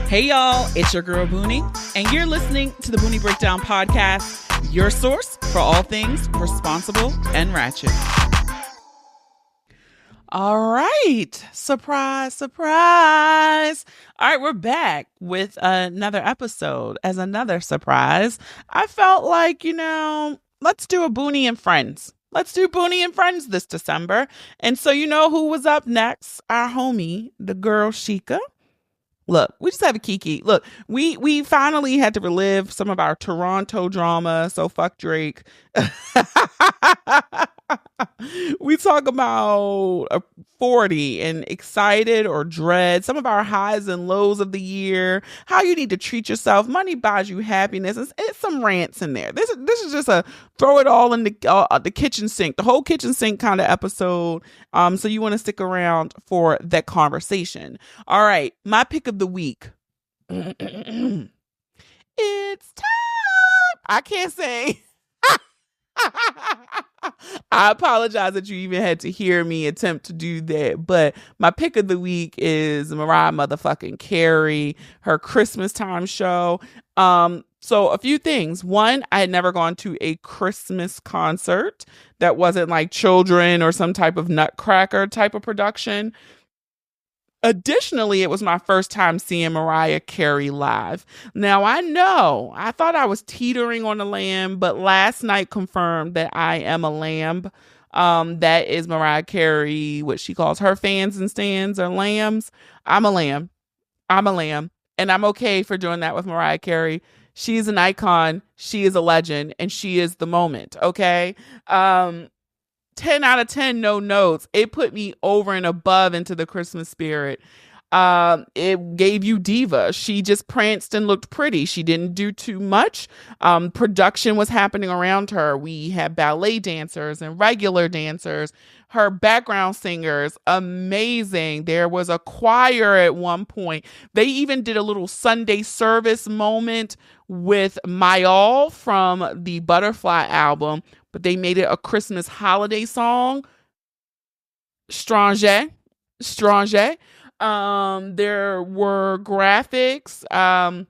Hey y'all, it's your girl Boonie, and you're listening to the Boonie Breakdown Podcast, your source for all things responsible and ratchet. All right, surprise, surprise. All right, we're back with another episode. As another surprise, I felt like, let's do a Boonie and Friends. Let's do Boonie and Friends this December. And so you know who was up next? Our homie, the girl Shika. Look, we just have a kiki. Look, we finally had to relive some of our Toronto drama, so fuck Drake. We talk about 40 and excited or dread, some of our highs and lows of the year, how you need to treat yourself, money buys you happiness. It's some rants in there. This is just a throw it all in the kitchen sink, the whole kitchen sink kind of episode. So you want to stick around for that conversation. All right, my pick of the week. It's time. I can't say. I apologize that you even had to hear me attempt to do that, but my pick of the week is Mariah motherfucking Carey, her Christmas time show. So a few things. One, I had never gone to a Christmas concert that wasn't like Children or some type of Nutcracker type of production. Additionally, it was my first time seeing Mariah Carey live. Now, I thought I was teetering on a lamb, but last night confirmed that I am a lamb. That is Mariah Carey, what she calls her fans and stands are lambs. I'm a lamb. And I'm okay for doing that with Mariah Carey. She is an icon. She is a legend. And she is the moment, okay? 10 out of 10 no notes. It put me over and above into the Christmas spirit. It gave you diva. She just pranced and looked pretty. She didn't do too much. Production was happening around her. We had ballet dancers and regular dancers. Her background singers, amazing. There was a choir at one point. They even did a little Sunday service moment with My All from the Butterfly album, but they made it a Christmas holiday song. Strange. There were graphics.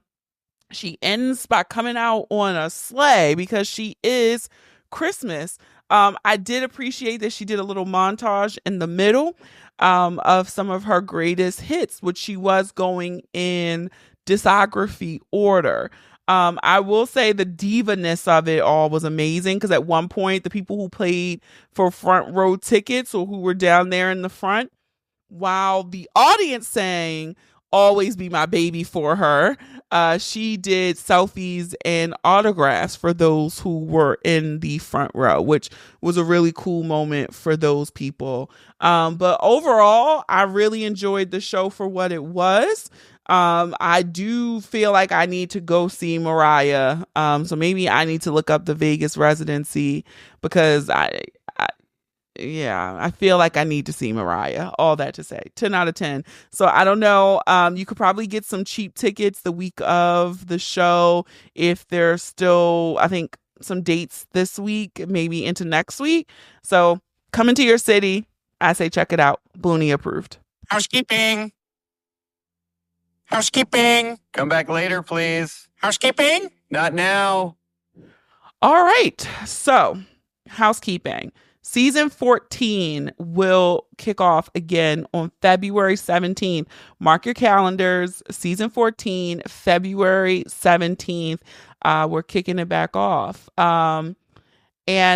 She ends by coming out on a sleigh because she is Christmas. I did appreciate that she did a little montage in the middle of some of her greatest hits, which she was going in discography order. I will say the diva-ness of it all was amazing because at one point, the people who played for front row tickets or who were down there in the front, while the audience sang "Always Be My Baby" for her, she did selfies and autographs for those who were in the front row, which was a really cool moment for those people. But overall, I really enjoyed the show for what it was. I do feel like I need to go see Mariah. So maybe I need to look up the Vegas residency because I feel like I need to see Mariah. All that to say, 10 out of 10. So I don't know. You could probably get some cheap tickets the week of the show if there's still, I think, some dates this week, maybe into next week. So come into your city. I say check it out. Boonie approved. Housekeeping. Come back later, please. Housekeeping. Not now. All right. So housekeeping. Season 14 will kick off again on February 17th. Mark your calendars. Season 14, February 17th. We're kicking it back off. And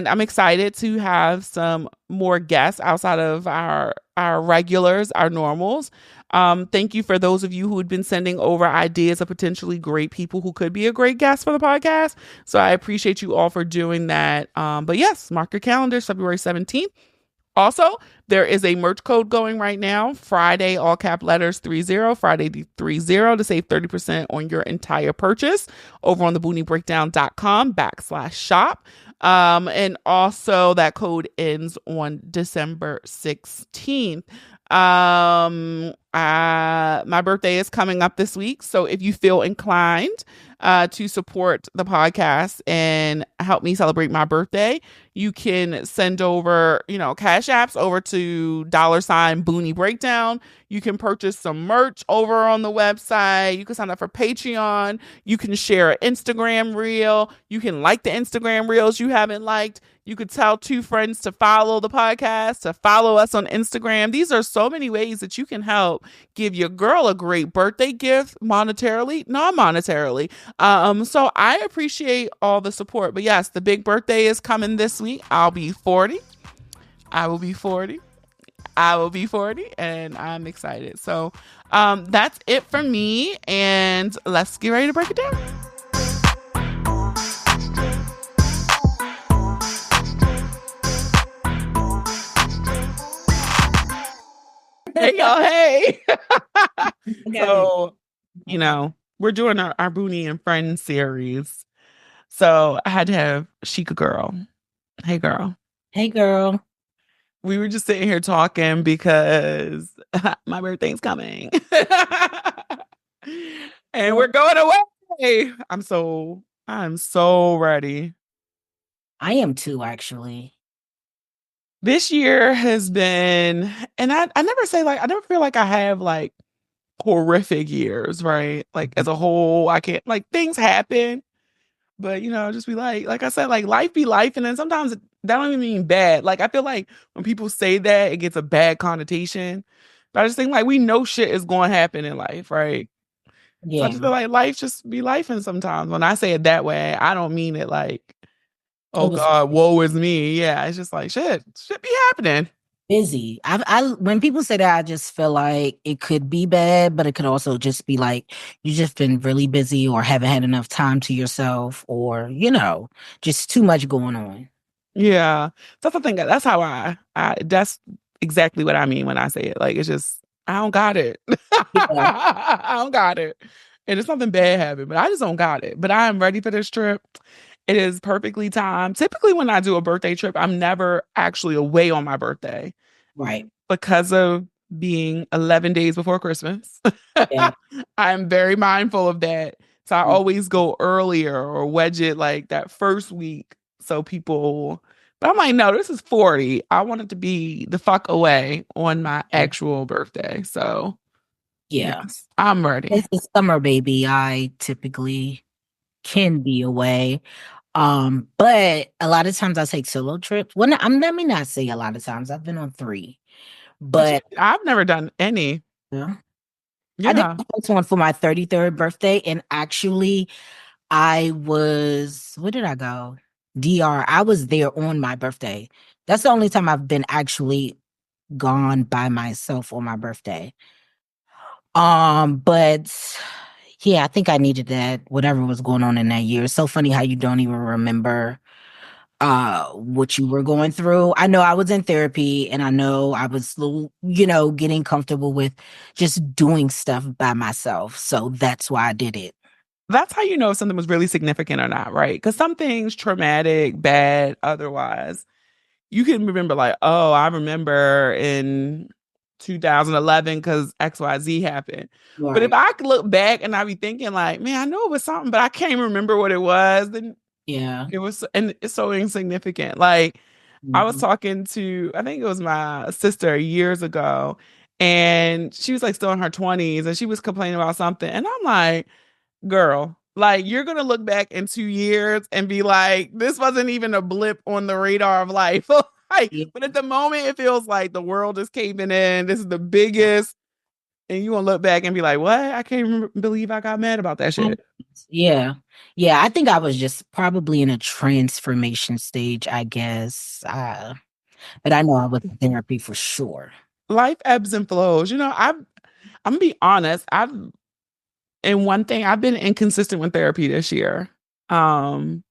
I'm excited to have some more guests outside of our regulars, our normals. Thank you for those of you who had been sending over ideas of potentially great people who could be a great guest for the podcast. So I appreciate you all for doing that. But yes, mark your calendars, February 17th. Also, there is a merch code going right now. Friday, all cap letters 30, Friday 30 to save 30% on your entire purchase over on the booniebreakdown.com/shop. And also that code ends on December 16th. My birthday is coming up this week. So if you feel inclined to support the podcast and help me celebrate my birthday, you can send over, cash apps over to $Boonie Breakdown. You can purchase some merch over on the website. You can sign up for Patreon. You can share an Instagram reel. You can like the Instagram reels you haven't liked. You could tell 2 friends to follow the podcast, to follow us on Instagram. These are so many ways that you can help give your girl a great birthday gift, monetarily, non-monetarily. So I appreciate all the support. But yes, the big birthday is coming this week. I'll be 40. I will be 40. I will be 40, and I'm excited. So that's it for me. And let's get ready to break it down. Hey, y'all. Hey. So, we're doing our Boonie and Friends series. So I had to have Shika girl. Hey, girl. Hey, girl. We were just sitting here talking because my birthday's coming. And we're going away. I'm so ready. I am too, actually. This year has been, and I never feel like I have like horrific years, right? Like as a whole, I can't, like, things happen, but just be like I said, like life be life. And then sometimes that don't even mean bad. Like I feel like when people say that, it gets a bad connotation. But I just think like we know shit is going to happen in life, right? Yeah. So I just feel like life just be life. And sometimes when I say it that way, I don't mean it like, oh God, woe is me. Yeah, it's just like shit be happening. Busy. I when people say that, I just feel like it could be bad, but it could also just be like you just been really busy or haven't had enough time to yourself, or just too much going on. Yeah, that's the thing. That's how I that's exactly what I mean when I say it. Like it's just I don't got it. Yeah. I don't got it, and it's nothing bad happened, but I just don't got it. But I am ready for this trip. It is perfectly timed. Typically, when I do a birthday trip, I'm never actually away on my birthday. Right. Because of being 11 days before Christmas. Yeah. I'm very mindful of that. So I always go earlier or wedge it like that first week. So people, but I'm like, no, this is 40. I want it to be the fuck away on my actual birthday. So yes, I'm ready. It's the summer, baby. I typically can be away. But a lot of times I take solo trips. Let me not say a lot of times. I've been on 3. But I've never done any. Yeah. I did the first one for my 33rd birthday, and actually where did I go? DR. I was there on my birthday. That's the only time I've been actually gone by myself on my birthday. But yeah, I think I needed that, whatever was going on in that year. It's so funny how you don't even remember what you were going through. I know I was in therapy, and I know I was, getting comfortable with just doing stuff by myself. So that's why I did it. That's how you know if something was really significant or not, right? Because some things, traumatic, bad, otherwise, you can remember like, oh, I remember in 2011 because XYZ happened. Right. But if I could look back and I be thinking like, man, I know it was something, but I can't remember what it was, then yeah, it was, and it's so insignificant. Like I was talking to, I think it was my sister years ago, and she was like still in her 20s, and she was complaining about something, and I'm like, girl, like you're gonna look back in 2 years and be like, this wasn't even a blip on the radar of life. But at the moment, it feels like the world is caving in. This is the biggest, and you gonna look back and be like, what? I can't believe I got mad about that shit. Yeah. I think I was just probably in a transformation stage, I guess. But I know I was in therapy for sure. Life ebbs and flows. I'm gonna be honest. And one thing, I've been inconsistent with therapy this year. Like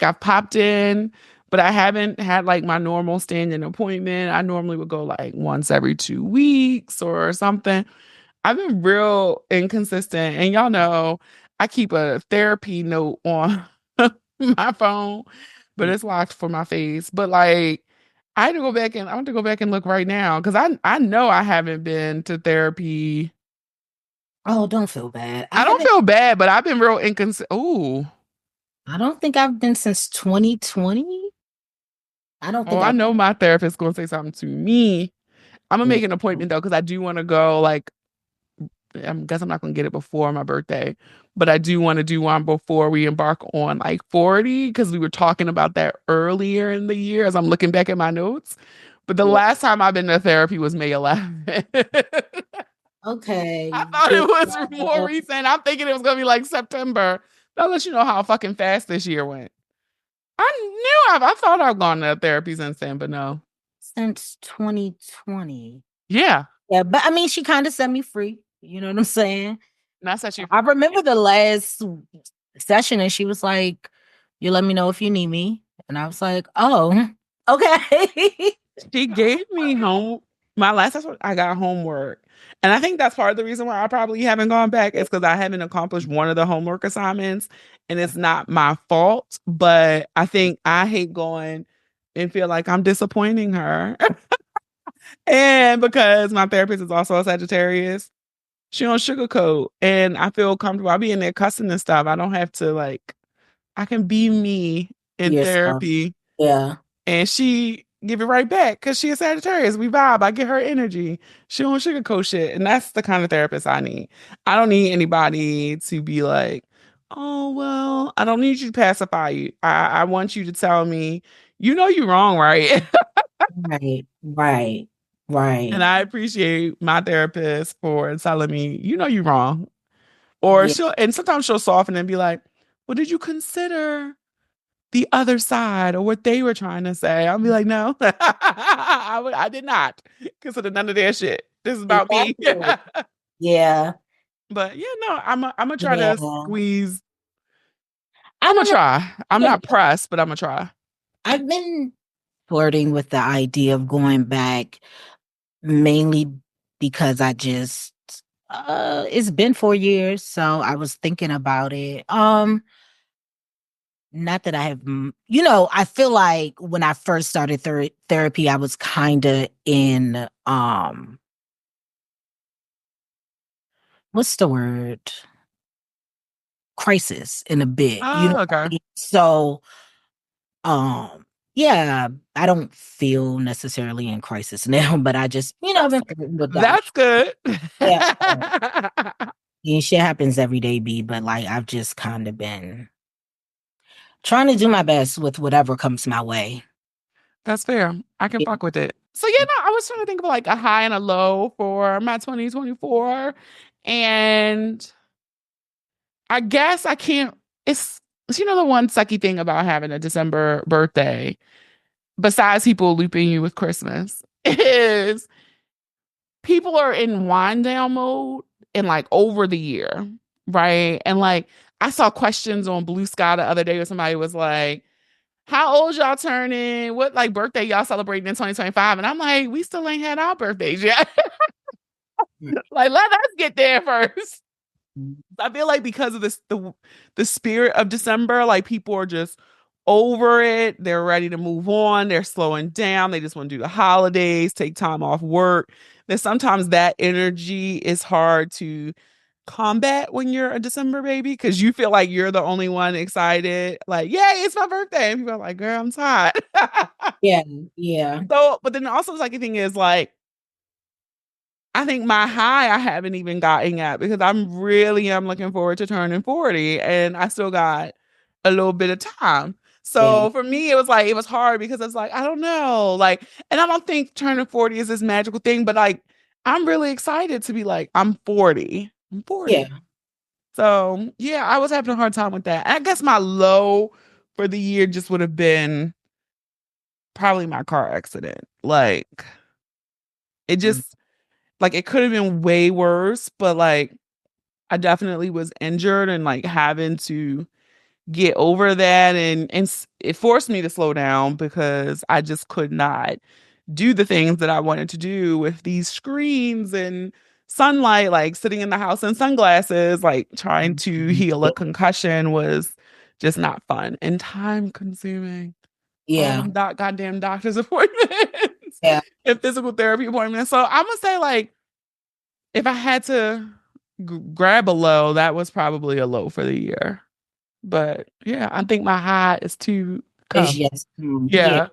I've popped in, but I haven't had like my normal standing appointment. I normally would go like once every 2 weeks or something. I've been real inconsistent, and y'all know I keep a therapy note on my phone, but it's locked for my face. But like I had to go back and I want to go back and look right now because I know I haven't been to therapy. Oh, don't feel bad. I don't feel bad, but I've been real inconsistent. Ooh. I don't think I've been since 2020. I don't Oh, think I I've. know my therapist gonna say something to me. I'm gonna Yeah. make an appointment though, because I do want to go. Like, I guess I'm not gonna get it before my birthday, but I do want to do one before we embark on like 40, because we were talking about that earlier in the year as I'm looking back at my notes. But the Yeah. last time I've been to therapy was May 11th. I Okay. thought Yeah. it was more recent. I'm thinking it was gonna be like September. That'll let you know how fucking fast this year went. I thought I'd gone to therapy since then, but no. Since 2020. Yeah. Yeah, but I mean, she kind of set me free. You know what I'm saying? Not such you. I remember the last session, and she was like, "You let me know if you need me," and I was like, "Oh, okay." She gave me home my last that's what I got homework. And I think that's part of the reason why I probably haven't gone back is because I haven't accomplished one of the homework assignments. And it's not my fault, but I think I hate going and feel like I'm disappointing her. And because my therapist is also a Sagittarius, she don't sugarcoat. And I feel comfortable. I'll be in there cussing and stuff. I don't have to like I can be me in Yourself. therapy. Yeah. And she give it right back because she a Sagittarius. We vibe. I get her energy. She don't sugarcoat shit. And that's the kind of therapist I need. I don't need anybody to be like, oh, well, I don't need you to pacify you. I want you to tell me, you know you're wrong, right? Right. Right. And Right. I appreciate my therapist for telling me, you know you're wrong. Or Yeah. and sometimes she'll soften and be like, well, did you consider the other side or what they were trying to say? I'll be like, no, I did not consider none of their shit. This is about me. Exactly. Yeah. But yeah, no, I'm gonna try Yeah. to squeeze. I I'm gonna don't know. try. I'm not pressed, but I'm gonna try. I've been flirting with the idea of going back mainly because I just it's been 4 years, so I was thinking about it. Not that I have, I feel like when I first started therapy, I was kind of in, what's the word? Crisis in a bit, Oh, okay. So, um, yeah, I don't feel necessarily in crisis now, but I just, I've been flirting with that. That's good. Yeah, yeah, shit happens every day, B, but like I've just kind of been trying to do my best with whatever comes my way. That's fair. I can Yeah. fuck with it. So yeah, no, I was trying to think of like a high and a low for my 2024. And I guess I can't it's the one sucky thing about having a December birthday, besides people looping you with Christmas, is people are in wind down mode and like over the year, right? And like I saw questions on Blue Sky the other day where somebody was like, how old y'all turning? What like birthday y'all celebrating in 2025? And I'm like, we still ain't had our birthdays yet. Like, let us get there first. I feel like because of this, the spirit of December, like people are just over it. They're ready to move on. They're slowing down. They just want to do the holidays, take time off work. That sometimes that energy is hard to combat when you're a December baby because you feel like you're the only one excited. Like, yay, it's my birthday. And people are like, girl, I'm tired. Yeah, yeah, So, but then also the second thing is like, I think my high I haven't even gotten at because I'm looking forward to turning 40 and I still got a little bit of time. yeah, So for me, it was like, it was hard because it's like, I don't know. Like, and I don't think turning 40 is this magical thing, but like, I'm really excited to be like, I'm 40. I'm yeah. 40. So yeah, I was having a hard time with that. I guess my low for the year just would have been probably my car accident. Like, it Mm, just, like, it could have been way worse, but like, I definitely was injured and like having to get over that and it forced me to slow down because I just could not do the things that I wanted to do with these screens and sunlight, like sitting in the house in sunglasses, like trying to heal a concussion was just not fun and time consuming. all Yeah. them goddamn doctor's appointments Yeah. and physical therapy appointments. So I'm gonna say like if I had to grab a low, that was probably a low for the year. But yeah, I think my high is to It's come. yes. Yeah. Yeah.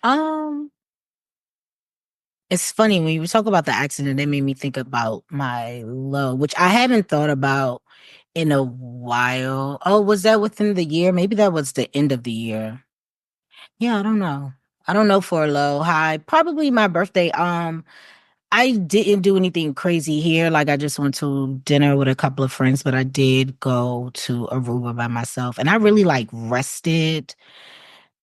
Um, it's funny when you talk about the accident, it made me think about my low, which I haven't thought about in a while. Oh, was that within the year? Maybe that was the end of the year. Yeah, I don't know. I don't know for a low. High. Probably my birthday. I didn't do anything crazy here. Like I just went to dinner with a couple of friends, but I did go to Aruba by myself and I really like rested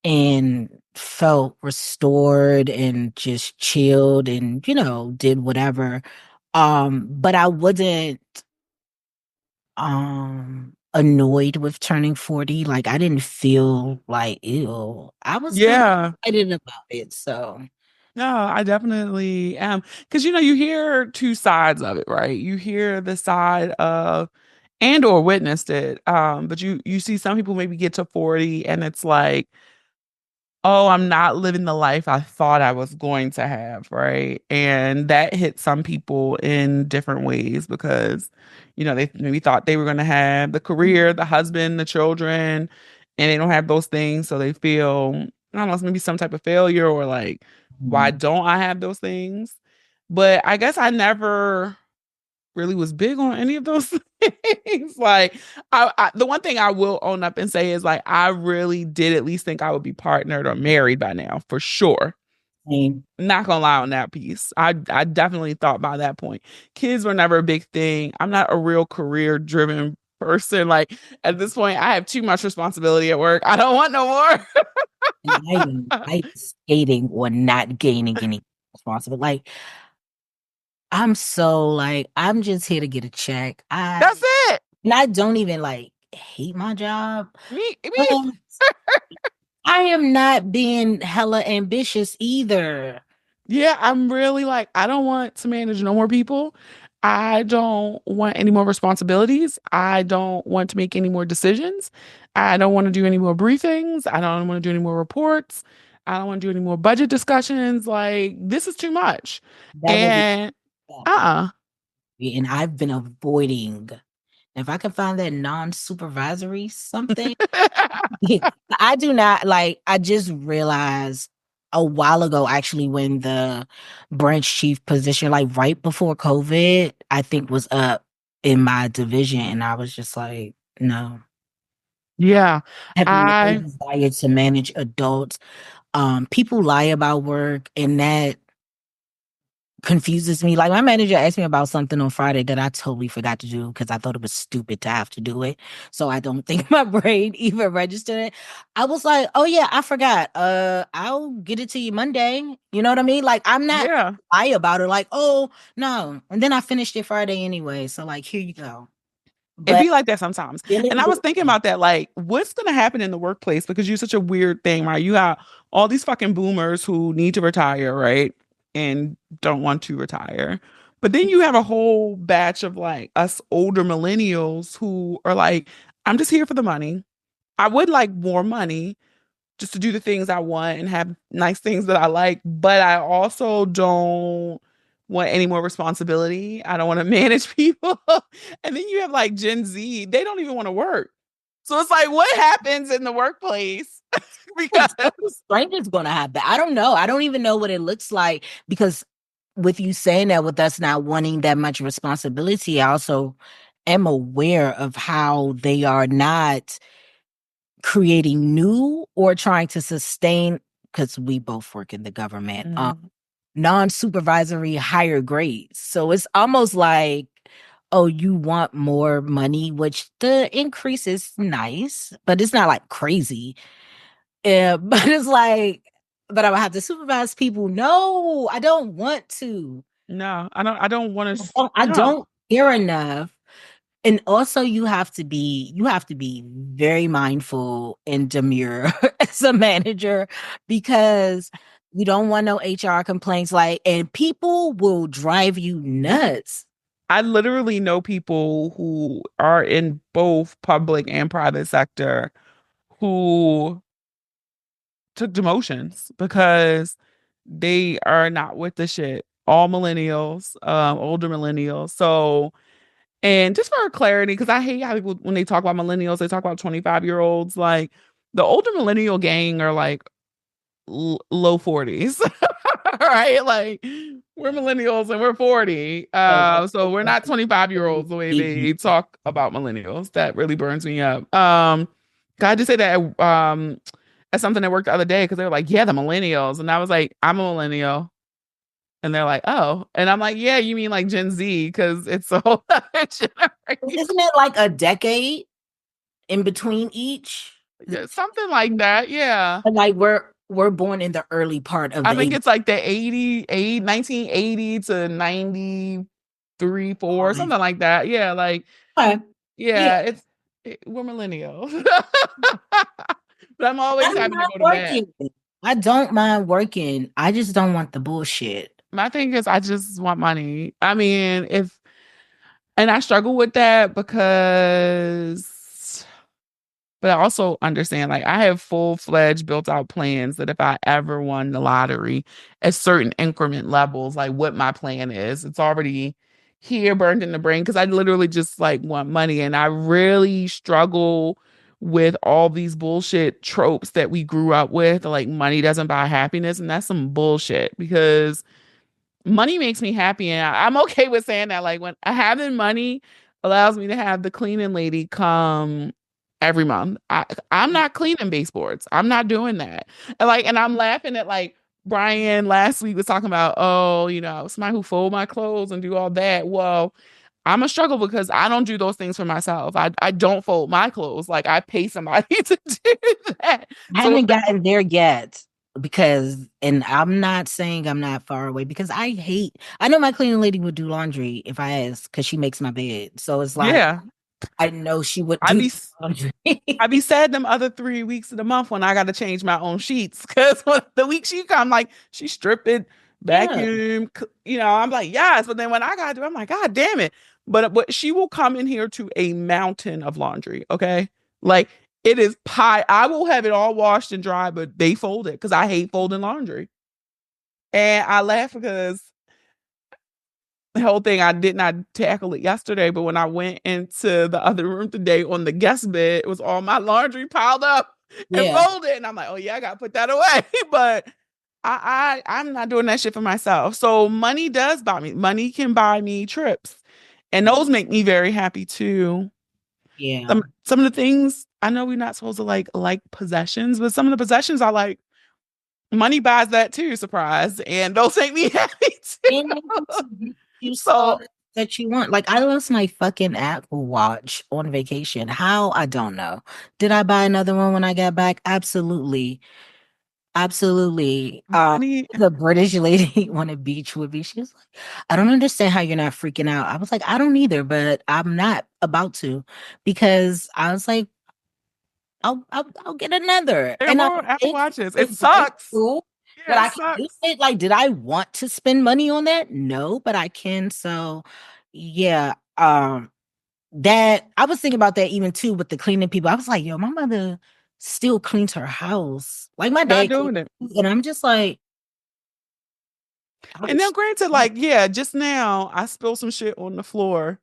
and felt restored and just chilled and, did whatever. But I wasn't annoyed with turning 40. Like I didn't feel like ew. I was kind of Yeah. excited about it. So No, I definitely am. Because you hear two sides of it, right? You hear the side of and or witnessed it. But you see some people maybe get to 40 and it's like, oh, I'm not living the life I thought I was going to have, right? And that hits some people in different ways because, they maybe thought they were going to have the career, the husband, the children, and they don't have those things. So they feel, I don't know, it's maybe some type of failure or like, why mm, don't I have those things? But I guess I never really was big on any of those things. Like, the one thing I will own up and say is like, I really did at least think I would be partnered or married by now, for sure. same. Not gonna lie on that piece. I definitely thought by that point. Kids were never a big thing. I'm not a real career driven person. Like at this point, I have too much responsibility at work. I don't want no more. And I am skating or not gaining any responsibility. Like I'm so like I'm just here to get a check. That's it. And I don't even like hate my job. Me. But I am not being hella ambitious either. Yeah, I'm really like, I don't want to manage no more people. I don't want any more responsibilities. I don't want to make any more decisions. I don't want to do any more briefings. I don't want to do any more reports. I don't want to do any more budget discussions. Like, this is too much. That will be And that will uh-uh. be and I've been avoiding if I can find that non-supervisory something. I do not like I just realized a while ago actually when the branch chief position, like right before COVID, I think was up in my division. And I was just like, no. Yeah. I have no I desire to manage adults. People lie about work and that confuses me. Like my manager asked me about something on Friday that I totally forgot to do because I thought it was stupid to have to do it. So I don't think my brain even registered it. I was like, "Oh yeah, I forgot. I'll get it to you Monday." You know what I mean? Like I'm not yeah. lie about it. Like, "Oh no," and then I finished it Friday anyway. So like, here you go. It But be like that sometimes. And dealing I was with thinking about that, like, what's gonna happen in the workplace? Because you're such a weird thing, right? You got all these fucking boomers who need to retire, right? And don't want to retire. But then you have a whole batch of like us older millennials who are like, I'm just here for the money. I would like more money just to do the things I want and have nice things that I like, but I also don't want any more responsibility. I don't want to manage people. And then you have like Gen Z, they don't even want to work. So it's like, what happens in the workplace? Because something strange is gonna happen. I don't know. I don't even know what it looks like because with you saying that with us not wanting that much responsibility, I also am aware of how they are not creating new or trying to sustain because we both work in the government, mm, non-supervisory higher grades. So it's almost like, oh, you want more money, which the increase is nice, but it's not like crazy. Yeah, but it's like, but I would have to supervise people. No, I don't want to. no, I don't want to. I No, don't care enough. And also you have to be very mindful and demure as a manager because you don't want no HR complaints like and people will drive you nuts. I literally know people who are in both public and private sector who took demotions because they are not with the shit. All millennials, older millennials. So, and just for clarity, because I hate how people, when they talk about millennials, they talk about 25-year-olds. Like, the older millennial gang are like low 40s. Right? Like, we're millennials and we're 40. So we're not 25-year-olds the way they talk about millennials. That really burns me up. I just say that as something that worked the other day because they were like, yeah, the millennials. And I was like, I'm a millennial. And they're like, oh. And I'm like, yeah, you mean like Gen Z because it's a whole other generation. Isn't it like a decade in between each? Yeah, something like that. Yeah. And like we're born in the early part of the I think 80s. it's like the 1980 to 93, 4, something like that. Yeah. Like, Okay. yeah, we're millennials. But I'm always happy to go to bed. I don't mind working. I just don't want the bullshit. My thing is, I just want money. I mean, and I struggle with that but I also understand, like, I have full-fledged built out plans that if I ever won the lottery at certain increment levels, like what my plan is, it's already here burned in the brain because I literally just like want money. And I really struggle with all these bullshit tropes that we grew up with, like money doesn't buy happiness. And that's some bullshit because money makes me happy. And I'm okay with saying that. Like when having money allows me to have the cleaning lady come every month. I'm not cleaning baseboards. I'm not doing that. And I'm laughing at like Brian last week was talking about, oh, somebody who fold my clothes and do all that. Well, I'm a struggle because I don't do those things for myself. I don't fold my clothes. Like I pay somebody to do that. I haven't gotten there yet and I'm not saying I'm not far away because I know my cleaning lady would do laundry if I asked because she makes my bed. So it's like, yeah. I know she would do laundry. I'd be sad them other 3 weeks of the month when I got to change my own sheets because when the week she come, like she strip it, vacuum, I'm like, yes. But then when I got to do, I'm like, God damn it. But she will come in here to a mountain of laundry. Okay. Like it is pie. I will have it all washed and dry, but they fold it because I hate folding laundry. And I laugh because the whole thing, I did not tackle it yesterday, but when I went into the other room today on the guest bed, it was all my laundry piled up and folded. And I'm like, oh yeah, I got to put that away. But I'm not doing that shit for myself. So money does buy me. Money can buy me trips. And those make me very happy too. Yeah. Some of the things, I know we're not supposed to like possessions, but some of the possessions I like, money buys that too, surprise. And those make me happy too. You saw that you want. Like I lost my fucking Apple Watch on vacation. How? I don't know. Did I buy another one when I got back? Absolutely. The British lady on a beach with me. She was like, I don't understand how you're not freaking out. I was like, I don't either, but I'm not about to because I was like, I'll get another. There are more Apple Watches. It sucks. Cool. But I can use it. Like, did I want to spend money on that? No, but I can. So yeah. That I was thinking about that even too with the cleaning people. I was like, yo, my mother still cleans her house. Like my dad doing it. And I'm just like, and then granted, like, yeah, just now I spilled some shit on the floor.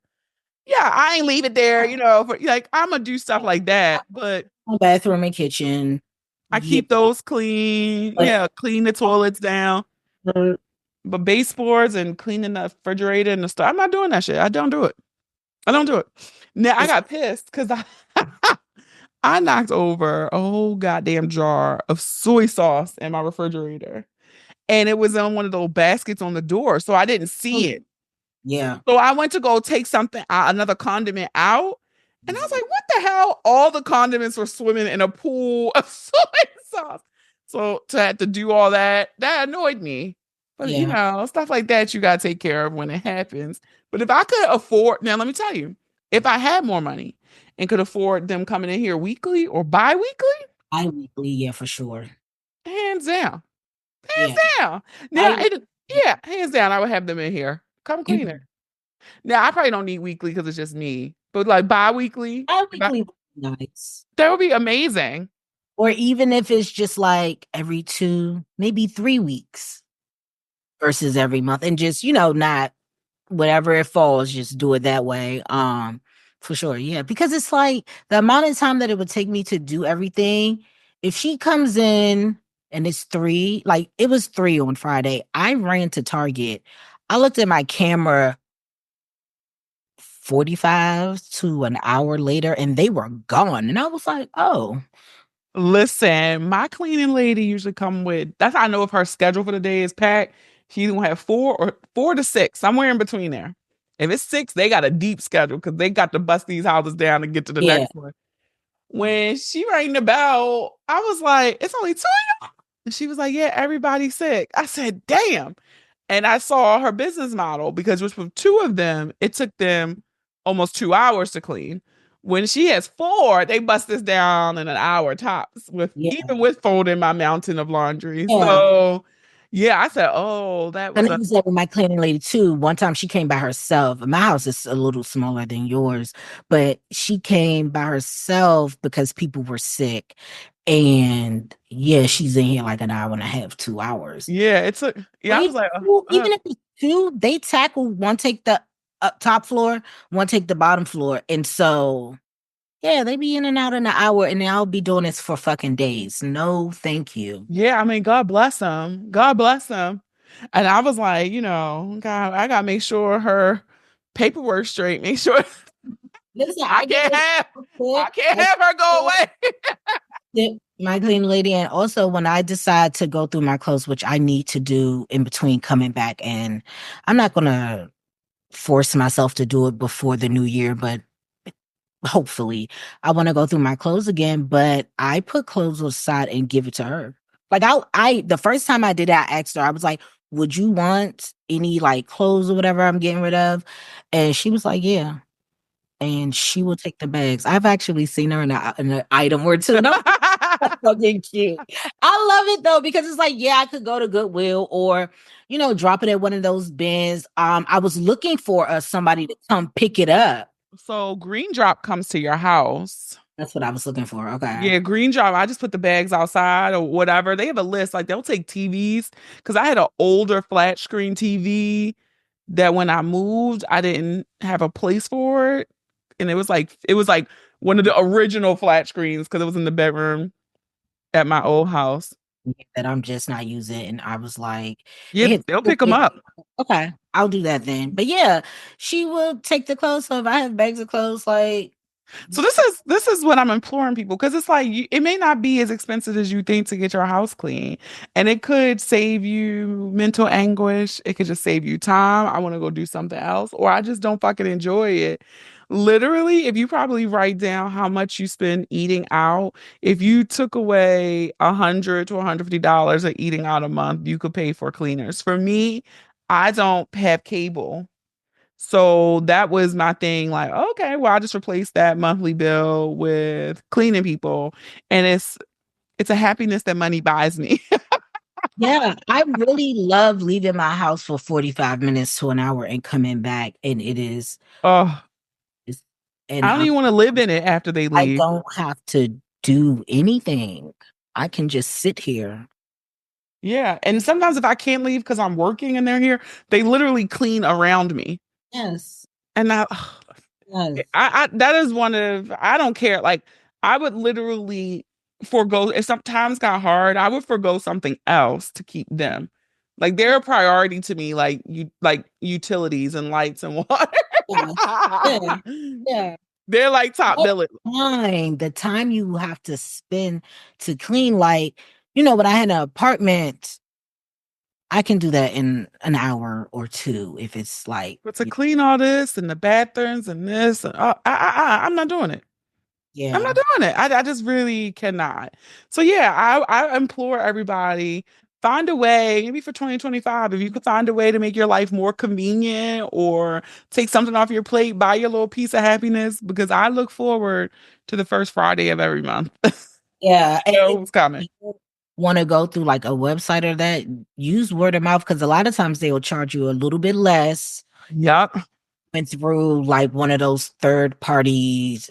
Yeah, I ain't leave it there, like I'm gonna do stuff like that, but bathroom and kitchen. I keep those clean. Clean the toilets down. But baseboards and cleaning the refrigerator and the stuff, I'm not doing that shit. I don't do it. Now I got pissed because I knocked over a whole goddamn jar of soy sauce in my refrigerator. And it was on one of those baskets on the door. So I didn't see it. Yeah. So I went to go take another condiment out. And I was like, what the hell? All the condiments were swimming in a pool of soy sauce. So to have to do all that annoyed me. But, stuff like that you got to take care of when it happens. But if I could afford, now let me tell you, if I had more money and could afford them coming in here weekly or bi-weekly. Bi-weekly, yeah, for sure. Hands down. Now, hands down, I would have them in here. Come clean it. Now, I probably don't need weekly because it's just me. But like bi-weekly. Bi-weekly would be nice. That would be amazing. Or even if it's just like every 2, maybe 3 weeks versus every month, and just, not whatever it falls, just do it that way. For sure. Yeah. Because it's like the amount of time that it would take me to do everything. If she comes in and it's 3, like it was 3 on Friday, I ran to Target. I looked at my camera 45 to an hour later and they were gone. And I was like, oh, Listen, my cleaning lady usually come with, that's how I know if her schedule for the day is packed. She's gonna have 4 to 6, somewhere in between there. If it's 6, they got a deep schedule because they got to bust these houses down to get to the yeah. next one. When she rang the bell, I was like, it's only 2 of y'all. And she was like, yeah, everybody's sick. I said, damn. And I saw her business model because with 2 of them, it took them almost 2 hours to clean. When she has 4, they bust this down in an hour tops, with Yeah. even with folding my mountain of laundry. Yeah. So yeah, I said, oh, that was And it was like with my cleaning lady too. One time she came by herself. My house is a little smaller than yours, but she came by herself because people were sick. And yeah, she's in here like an hour and a half, 2 hours. yeah, it's a yeah. I was like, Even if it's 2, they tackle one take the top floor, one take the bottom floor. And so yeah, they be in and out in an hour, and I'll be doing this for fucking days. No, thank you. yeah. I mean, God bless them. God bless them. And I was like, God, I gotta make sure her paperwork straight. Make sure Listen, I can't have I can't have her go away. my clean lady. And also when I decide to go through my clothes, which I need to do in between coming back, and I'm not gonna force myself to do it before the new year, but hopefully I want to go through my clothes again. But I put clothes aside and give it to her. Like I the first time I did it, I asked her, I was like, would you want any like clothes or whatever I'm getting rid of? And she was like, yeah. And she will take the bags. I've actually seen her in an item or two. No, that's fucking cute. I love it though, because it's like, yeah, I could go to Goodwill or, drop it at one of those bins. I was looking for somebody to come pick it up. So Green Drop comes to your house. That's what I was looking for. Okay. Yeah, Green Drop. I just put the bags outside or whatever. They have a list. Like they'll take TVs because I had an older flat screen TV that when I moved, I didn't have a place for it. And it was like one of the original flat screens because it was in the bedroom at my old house. That I'm just not using. And I was like, Yeah, they'll pick them up. Okay, I'll do that then. But yeah, she will take the clothes. So if I have bags of clothes, like, So this is what I'm imploring people because it's like it may not be as expensive as you think to get your house clean, and it could save you mental anguish. It could just save you time. I want to go do something else, or I just don't fucking enjoy it. Literally, if you probably write down how much you spend eating out, if you took away $100 to $150 of eating out a month, you could pay for cleaners. For me, I don't have cable. So that was my thing. Like, okay, well, I just replaced that monthly bill with cleaning people, and it's a happiness that money buys me. yeah, I really love leaving my house for 45 minutes to an hour and coming back. And it is, Oh, it's, I and don't even want to live in it after they I leave. don't have to do anything. I can just sit here. Yeah, and sometimes if I can't leave because I'm working and they're here, they literally clean around me, Yes. and Yes. I that is one of I don't care. Like I would literally forego if sometimes got hard, I would forego something else to keep them. Like they're a priority to me, like utilities and lights and water. Yeah. Yeah. Yeah. They're like top What billing. the time you have to spend to clean, like, when I had an apartment, I can do that in an hour or two if it's like, But to clean all this and the bathrooms and this, and, I'm not doing it. I'm yeah. not doing it. I just really cannot. So yeah, I implore everybody, find a way, maybe for 2025, if you could find a way to make your life more convenient or take something off your plate, buy your little piece of happiness, because I look forward to the first Friday of every month. Yeah. And know what's coming. want to go through like a website or that, use word of mouth, because a lot of times they will charge you a little bit less. Yep. Went through like one of those third parties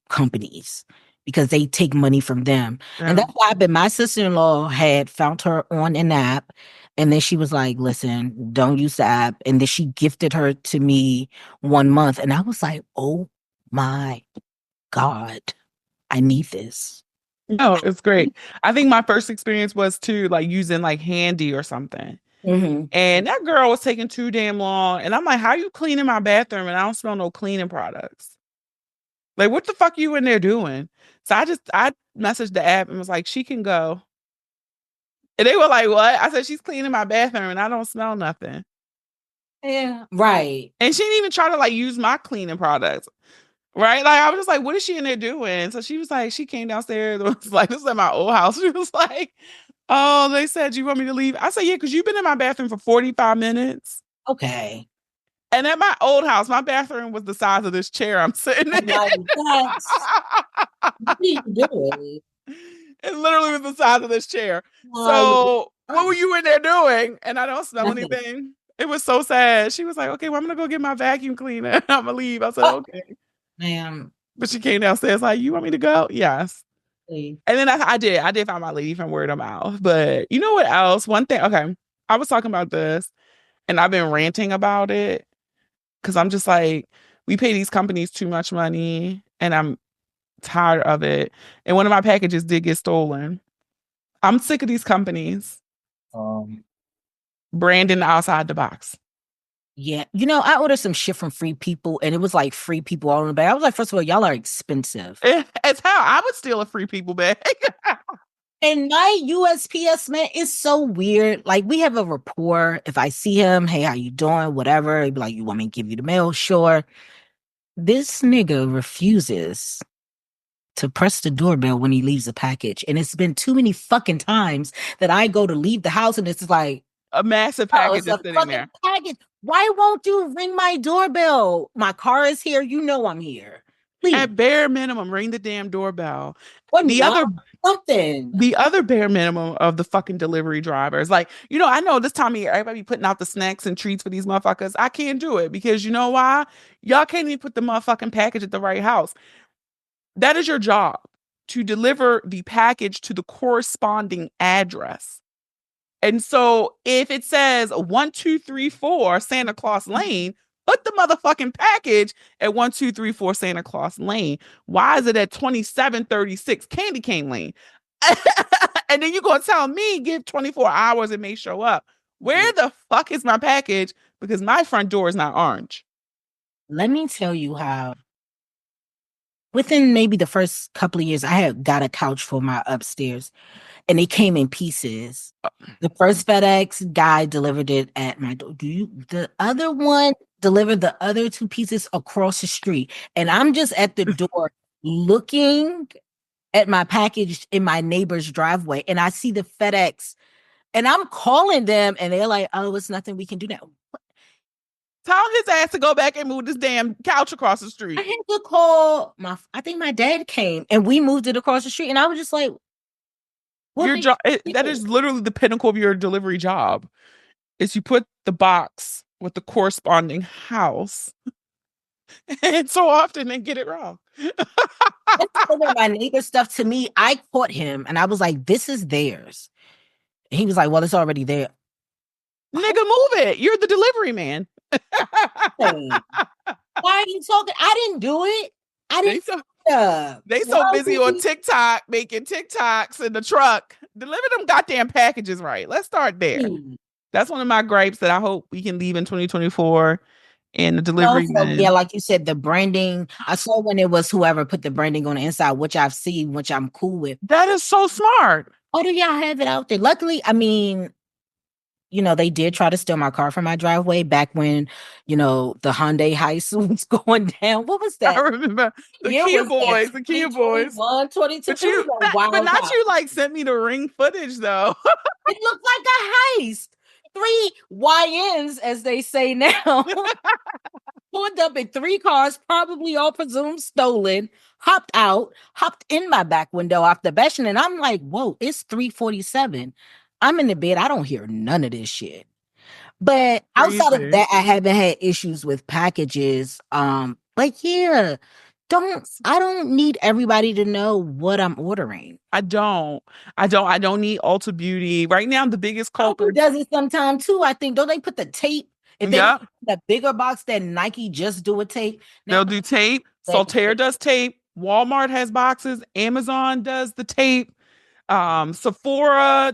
companies. because they take money from them. And that's what happened. My sister-in-law had found her on an app, and then she was like, listen, don't use the app. And then she gifted her to me 1 month. And I was like, oh my God, I need this. No, it's great. I think my first experience was too, like using like Handy or something. Mm-hmm. And that girl was taking too damn long. And I'm like, how you cleaning my bathroom? And I don't smell no cleaning products. Like, what the fuck you in there doing? So I messaged the app and was like, she can go. And they were like, what? I said, she's cleaning my bathroom and I don't smell nothing. Yeah. Right. And she didn't even try to like use my cleaning products. Right? Like, I was just like, what is she in there doing? So she was like, she came downstairs. It was like, this is at my old house. She was like, oh, they said, you want me to leave? I said, yeah, because you've been in my bathroom for 45 minutes. Okay. And at my old house, my bathroom was the size of this chair I'm sitting in. Like, what are you doing? It literally was the size of this chair. So what were you in there doing? And I don't smell anything. It was so sad. She was like, okay, well, I'm going to go get my vacuum cleaner. I'm going to leave. I said, okay. Ma'am. But she came downstairs like, you want me to go? Yes. Please. And then I did find my lady from word of mouth. But you know what else? One thing, okay. I was talking about this and I've been ranting about it because I'm just like, we pay these companies too much money and I'm tired of it. And one of my packages did get stolen. I'm sick of these companies branding outside the box. Yeah. You know, I ordered some shit from Free People and it was like Free People all in the bag. I was like, first of all, y'all are expensive. It's how I would steal a Free People bag. And my USPS man is so weird. Like, we have a rapport. If I see him, hey, how you doing? Whatever. He'd be like, you want me to give you the mail? Sure. This nigga refuses to press the doorbell when he leaves a package. And it's been too many fucking times that I go to leave the house and it's like a massive package is sitting there. Package. Why won't you ring my doorbell? My car is here. You know I'm here. Please. At bare minimum, ring the damn doorbell. The other bare minimum of the fucking delivery drivers. Like, you know, I know this time of year, everybody putting out the snacks and treats for these motherfuckers. I can't do it because you know why? Y'all can't even put the motherfucking package at the right house. That is your job, to deliver the package to the corresponding address. And so if it says 1234 Santa Claus Lane, put the motherfucking package at 1234 Santa Claus Lane. Why is it at 2736 Candy Cane Lane? And then you're going to tell me, give 24 hours, it may show up. Where the fuck is my package? Because my front door is not orange. Let me tell you how. Within maybe the first couple of years, I had got a couch for my upstairs and it came in pieces. The first FedEx guy delivered it at my door. The other one delivered the other two pieces across the street. And I'm just at the door looking at my package in my neighbor's driveway. And I see the FedEx and I'm calling them and they're like, oh, it's nothing we can do now. Tell his ass to go back and move this damn couch across the street. I had to call I think my dad came and we moved it across the street. And I was just like, your job, that is literally the pinnacle of your delivery job, is you put the box with the corresponding house. And so often they get it wrong. My neighbor stuff to me, I caught him and I was like, this is theirs. And he was like, well, it's already there. Nigga, move it. You're the delivery man. Why are you talking? I didn't do it. I didn't. They so busy on TikTok making TikToks in the truck. Deliver them goddamn packages right. Let's start there. That's one of my gripes that I hope we can leave in 2024. And the delivery. Yeah, like you said, the branding. I saw when it was whoever put the branding on the inside, which I've seen, which I'm cool with. That is so smart. Oh, do y'all have it out there? Luckily, I mean, you know, they did try to steal my car from my driveway back when, you know, the Hyundai heist was going down. What was that? I remember the Kia boys. 122. But not you like sent me the ring footage though. It looked like a heist. 3 YNs, as they say now, pulled up in 3 cars, probably all presumed stolen, hopped in my back window off the bashing, and I'm like, whoa, it's 3:47. I'm in the bed. I don't hear none of this shit. But outside of that, I haven't had issues with packages. Like, yeah, I don't need everybody to know what I'm ordering. I don't need Ulta Beauty. Right now, the biggest Who culprit. does it sometime too, I think. Don't they put the tape? If they Yep. put that bigger box, then Nike just do a tape. They'll do tape. Saltaire does tape. Walmart has boxes. Amazon does the tape. Sephora,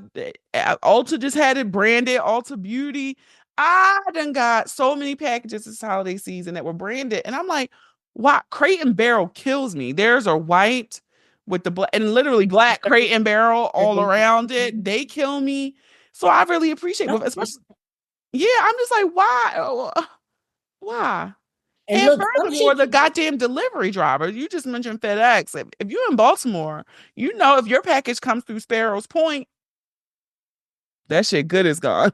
Ulta just had it branded, Ulta Beauty. I done got so many packages this holiday season that were branded, and I'm like, wow, Crate and Barrel kills me. Theirs are white with the black and literally black Crate and Barrel all around it. They kill me. So I really appreciate it, especially, yeah, I'm just like, why? And look, furthermore, the goddamn delivery driver, you just mentioned FedEx. If you're in Baltimore, you know if your package comes through Sparrows Point, that shit good is gone.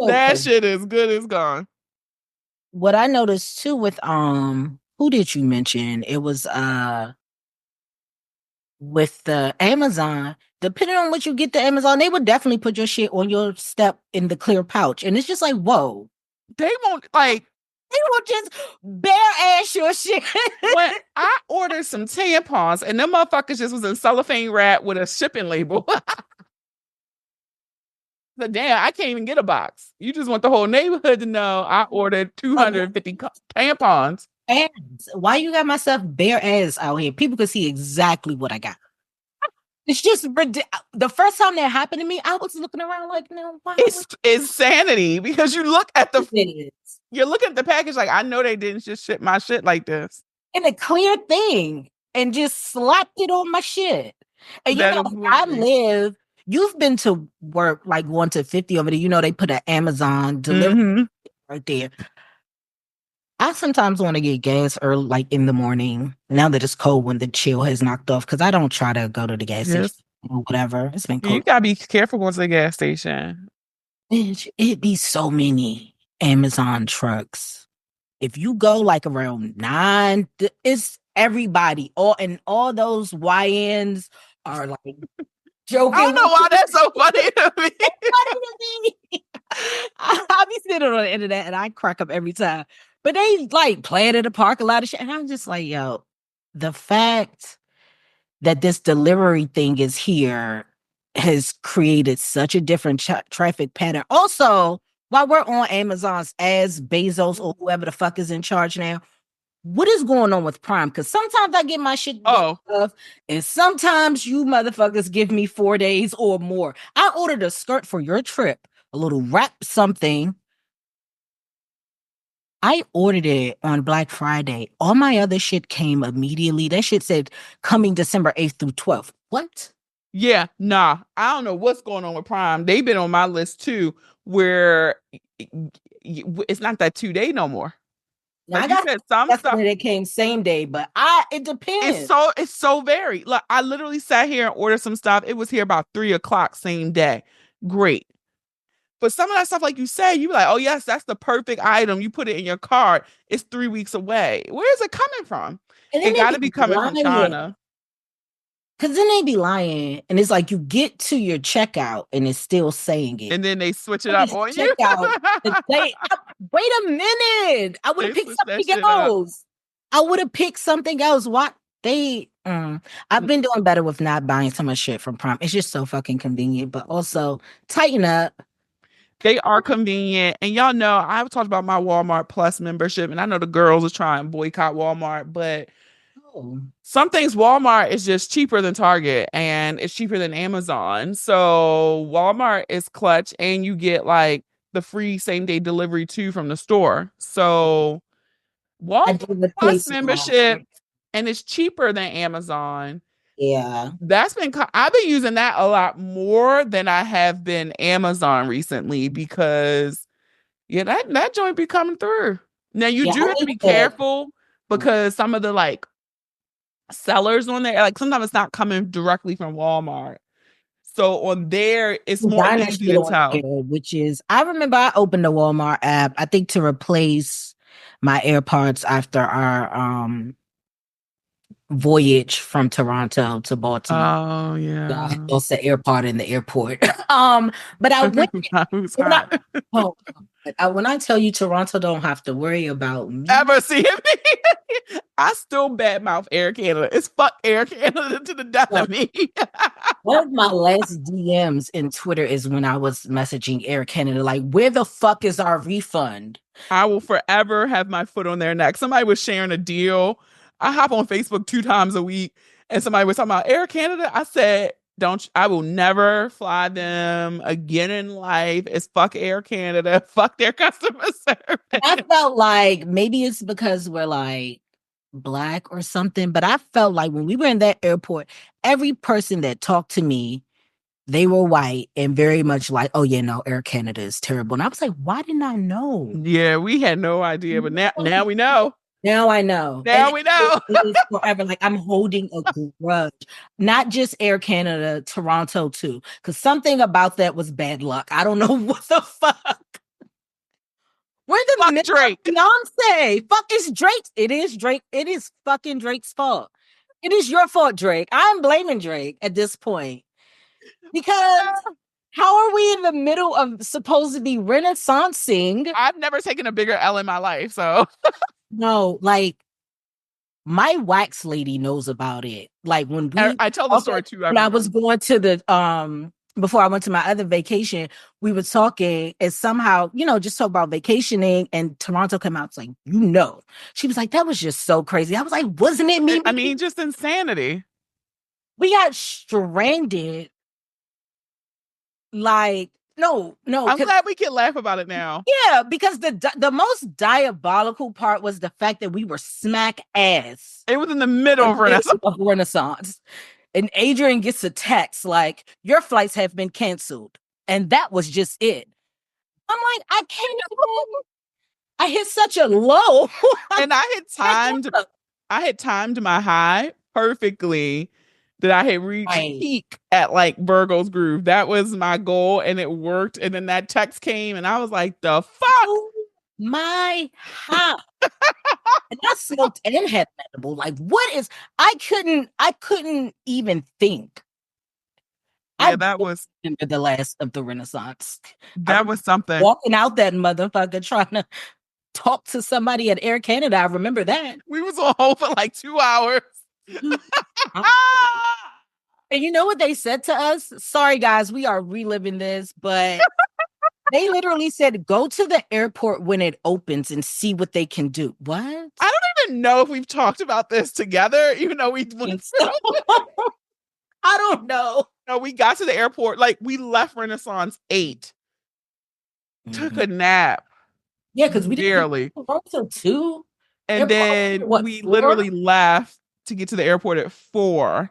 That shit is good is gone. What I noticed too with who did you mention? It was with the Amazon, depending on what you get the Amazon, they would definitely put your shit on your step in the clear pouch. And it's just like, whoa. They won't just bare ass your shit. When I ordered some tampons and them motherfuckers just was in cellophane wrap with a shipping label. But damn, I can't even get a box. You just want the whole neighborhood to know I ordered 250 tampons. And why you got myself bare ass out here? People can see exactly what I got. It's just the first time that happened to me, I was looking around like, no, why? It's insanity because you look at you're looking at the package like, I know they didn't just ship my shit like this. In a clear thing and just slapped it on my shit. And you know, you've been to work like 1 to 50 over there. You know, they put an Amazon delivery right there. I sometimes want to get gas early, like in the morning, now that it's cold when the chill has knocked off, because I don't try to go to the gas station or whatever. It's been cold. You gotta be careful going to the gas station. It'd be so many Amazon trucks. If you go like around 9, it's everybody. All those YNs are like joking. I don't know why that's so funny to me. I'll be sitting on the internet and I crack up every time. But they like playing in the park a lot of shit. And I'm just like, yo, the fact that this delivery thing is here has created such a different traffic pattern. Also, while we're on Amazon's as Bezos or whoever the fuck is in charge now, what is going on with Prime? Because sometimes I get my shit stuff, and sometimes you motherfuckers give me 4 days or more. I ordered a skirt for your trip, a little wrap something. I ordered it on Black Friday. All my other shit came immediately. That shit said coming December 8th through 12th. What? Yeah, nah. I don't know what's going on with Prime. They've been on my list too, where it's not that 2 day no more. Now, like I got some stuff that came same day, but it depends. It's so varied. Like I literally sat here and ordered some stuff. It was here about 3:00 same day. Great. But some of that stuff, like you said, you be like, oh yes, that's the perfect item. You put it in your cart. It's 3 weeks away. Where is it coming from? It got to be coming from China. Because then they be lying, and it's like you get to your checkout, and it's still saying it, and then they switch it up on you. Wait a minute! I would have picked something else. I would have picked something else. What they? I've been doing better with not buying so much shit from Prime. It's just so fucking convenient, but also tighten up. They are convenient, and y'all know I've talked about my Walmart Plus membership, and I know the girls are trying to boycott Walmart, but. Some things Walmart is just cheaper than Target and it's cheaper than Amazon. So Walmart is clutch and you get like the free same day delivery too from the store. So Walmart Plus membership and it's cheaper than Amazon. Yeah. I've been using that a lot more than I have been Amazon recently because that joint be coming through. Now you do have to be careful because some of the like sellers on there, like sometimes it's not coming directly from Walmart. So on there, it's more easy to tell. Which is, I remember I opened the Walmart app, I think to replace my AirPods after our voyage from Toronto to Baltimore. Oh yeah. Also AirPod in the airport. But I went When I tell you Toronto don't have to worry about me. Ever see me? I still badmouth Air Canada. It's fuck Air Canada to the death of me. One of my last DMs in Twitter is when I was messaging Air Canada, like, where the fuck is our refund? I will forever have my foot on their neck. Somebody was sharing a deal. I hop on Facebook 2 times a week, and somebody was talking about Air Canada. I said, I will never fly them again in life. It's fuck Air Canada. Fuck their customer service. I felt like maybe it's because we're like Black or something, but I felt like when we were in that airport, every person that talked to me, they were white and very much like, oh yeah, no, Air Canada is terrible. And I was like, why didn't I know? Yeah, we had no idea, but now we know. Now I know. Now we know. It is forever. Like I'm holding a grudge. Not just Air Canada, Toronto too. Because something about that was bad luck. I don't know what the fuck. We're the Fuck Drake. Beyonce. Fuck is Drake. It is Drake. It is fucking Drake's fault. It is your fault, Drake. I'm blaming Drake at this point. Because how are we in the middle of supposed to be renaissancing? I've never taken a bigger L in my life, so no, like my wax lady knows about it. Like when I tell the story too. When I was going to the before I went to my other vacation, we were talking and somehow, just talk about vacationing and Toronto came out. It's like, she was like, that was just so crazy. I was like, wasn't it me? I mean, just insanity. We got stranded. Like, no. I'm glad we can laugh about it now. Yeah, because the most diabolical part was the fact that we were smack ass. It was in the middle of Renaissance. And Adrian gets a text like, your flights have been canceled. And that was just it. I'm like, I can't even. I hit such a low. And I had timed my high perfectly that I had reached peak at like Virgo's Groove. That was my goal and it worked. And then that text came and I was like, the fuck? Oh, my high. And I smoked and had edible. Like, what is I couldn't even think. Yeah, that was the last of the Renaissance. That was something. Walking out that motherfucker trying to talk to somebody at Air Canada. I remember that. We was on hold for like 2 hours. And you know what they said to us? Sorry, guys, we are reliving this, but they literally said, go to the airport when it opens and see what they can do. What? I don't even know if we've talked about this together, even though we went I don't know. No, we got to the airport. Like, we left Renaissance 8. Took a nap. Yeah, because we didn't go till 2. And then we literally left to get to the airport at 4.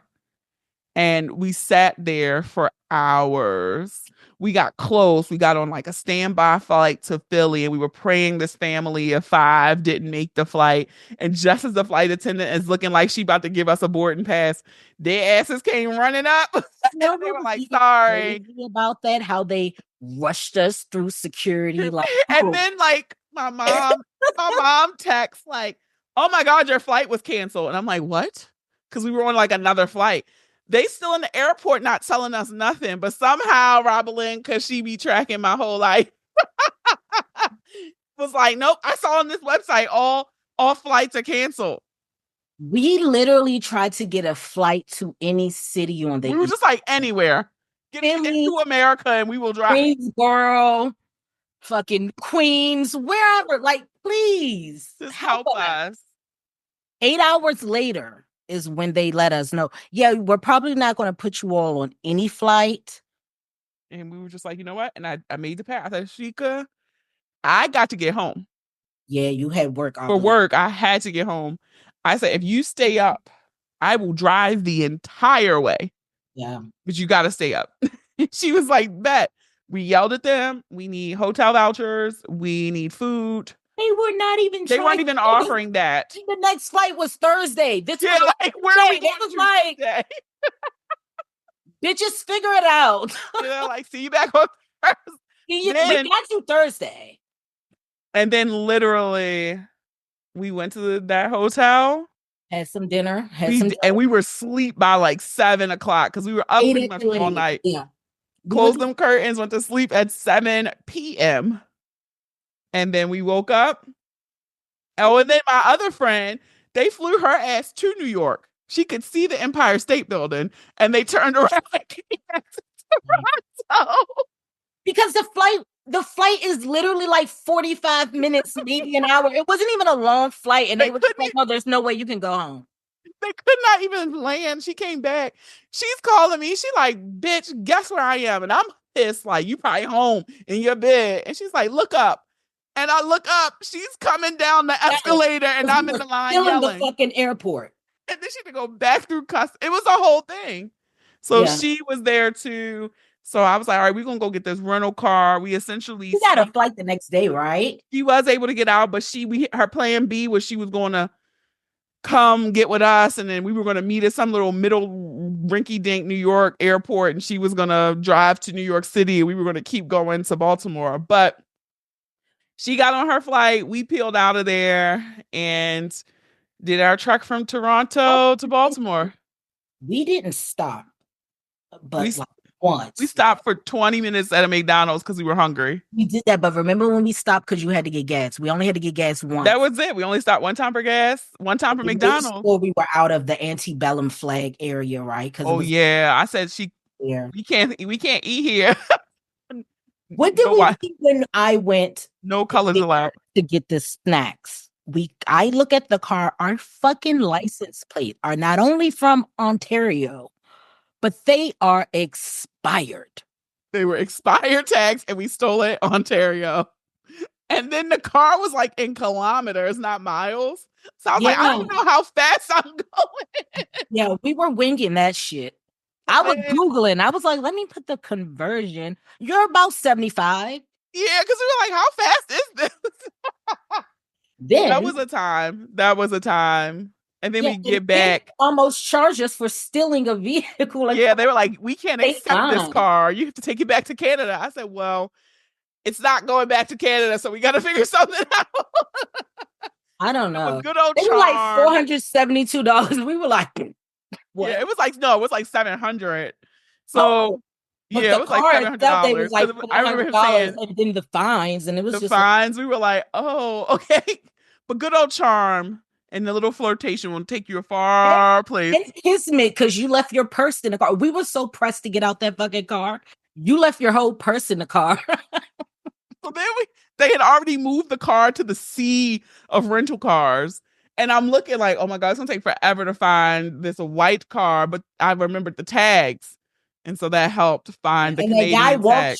And we sat there for hours. We got close. We got on like a standby flight to Philly and we were praying this family of 5 didn't make the flight. And just as the flight attendant is looking like she about to give us a boarding pass, their asses came running up. And they were like, sorry. About that, how they rushed us through security. Like, and then like my mom texts like, oh my God, your flight was canceled. And I'm like, what? Because we were on like another flight. They still in the airport not telling us nothing, but somehow Robalyn, because she be tracking my whole life, was like, nope, I saw on this website all flights are canceled. We literally tried to get a flight to any city on the We were just like, anywhere. Get into America and we will drive. Greensboro, fucking Queens, wherever. Like, please. Just help us. 8 hours later is when they let us know, yeah, we're probably not going to put you all on any flight. And we were just like, you know what? And I made the pass. I said, Shika, I got to get home. Yeah, you had work. For work, I had to get home. I said, if you stay up, I will drive the entire way. Yeah. But you got to stay up. She was like, bet. We yelled at them. We need hotel vouchers. We need food. They were not even. They weren't even offering that. The next flight was Thursday. This was like, where are we going? Was like, bitches, figure it out. Like, see you back on Thursday. We got you Thursday. And then literally, we went to that hotel, had some dinner, and we were asleep by like 7 o'clock because we were up pretty much all night. Yeah, closed them curtains, went to sleep at 7 p.m. And then we woke up. Oh, and then my other friend, they flew her ass to New York. She could see the Empire State Building, and they turned around and came back to Toronto. Because the flight is literally like 45 minutes, maybe an hour. It wasn't even a long flight, and they were just like, "No, there's no way you can go home." They could not even land. She came back. She's calling me. She like, "Bitch, guess where I am?" And I'm pissed. Like, you probably home in your bed. And she's like, "Look up." And I look up. She's coming down the escalator, and I'm in the line still yelling. In the fucking airport. And then she had to go back through customs. It was a whole thing. So she was there too. So I was like, all right, we're going to go get this rental car. We essentially... You got a flight the next day, right? She was able to get out, but her plan B was she was going to come get with us, and then we were going to meet at some little middle rinky-dink New York airport, and she was going to drive to New York City, and we were going to keep going to Baltimore. But she got on her flight. We peeled out of there and did our trek from Toronto to Baltimore. We didn't stop, but once. We stopped for 20 minutes at a McDonald's because we were hungry. We did that, but remember when we stopped because you had to get gas? We only had to get gas once. That was it. We only stopped one time for gas, one time for McDonald's. Before we were out of the antebellum flag area, right? I said we can't eat here. What did we eat when I went? No colors allowed to get the snacks. I look at the car. Our fucking license plate are not only from Ontario, but they are expired. They were expired tags, and we stole it, Ontario. And then the car was like in kilometers, not miles. So I was like, I don't know how fast I'm going. Yeah, we were winging that shit. I was Googling. I was like, let me put the conversion. You're about 75. Yeah, because we were like, how fast is this? Then that was a time. And then we get back. Almost charged us for stealing a vehicle. They were like, we can't accept this car. You have to take it back to Canada. I said, well, it's not going back to Canada, so we got to figure something out. I don't know. Good old It was like $472. We were like, what? Yeah, it was like $700. So it was like $700. Was like I remember him saying, and then the fines, and it was the fines. We were like, oh, okay. But good old charm and the little flirtation will take you a far place. And kismet, because you left your purse in the car. We were so pressed to get out that fucking car. You left your whole purse in the car. So then they had already moved the car to the sea of rental cars. And I'm looking like, oh my God, it's going to take forever to find this white car. But I remembered the tags. And so that helped find the Canadian tag.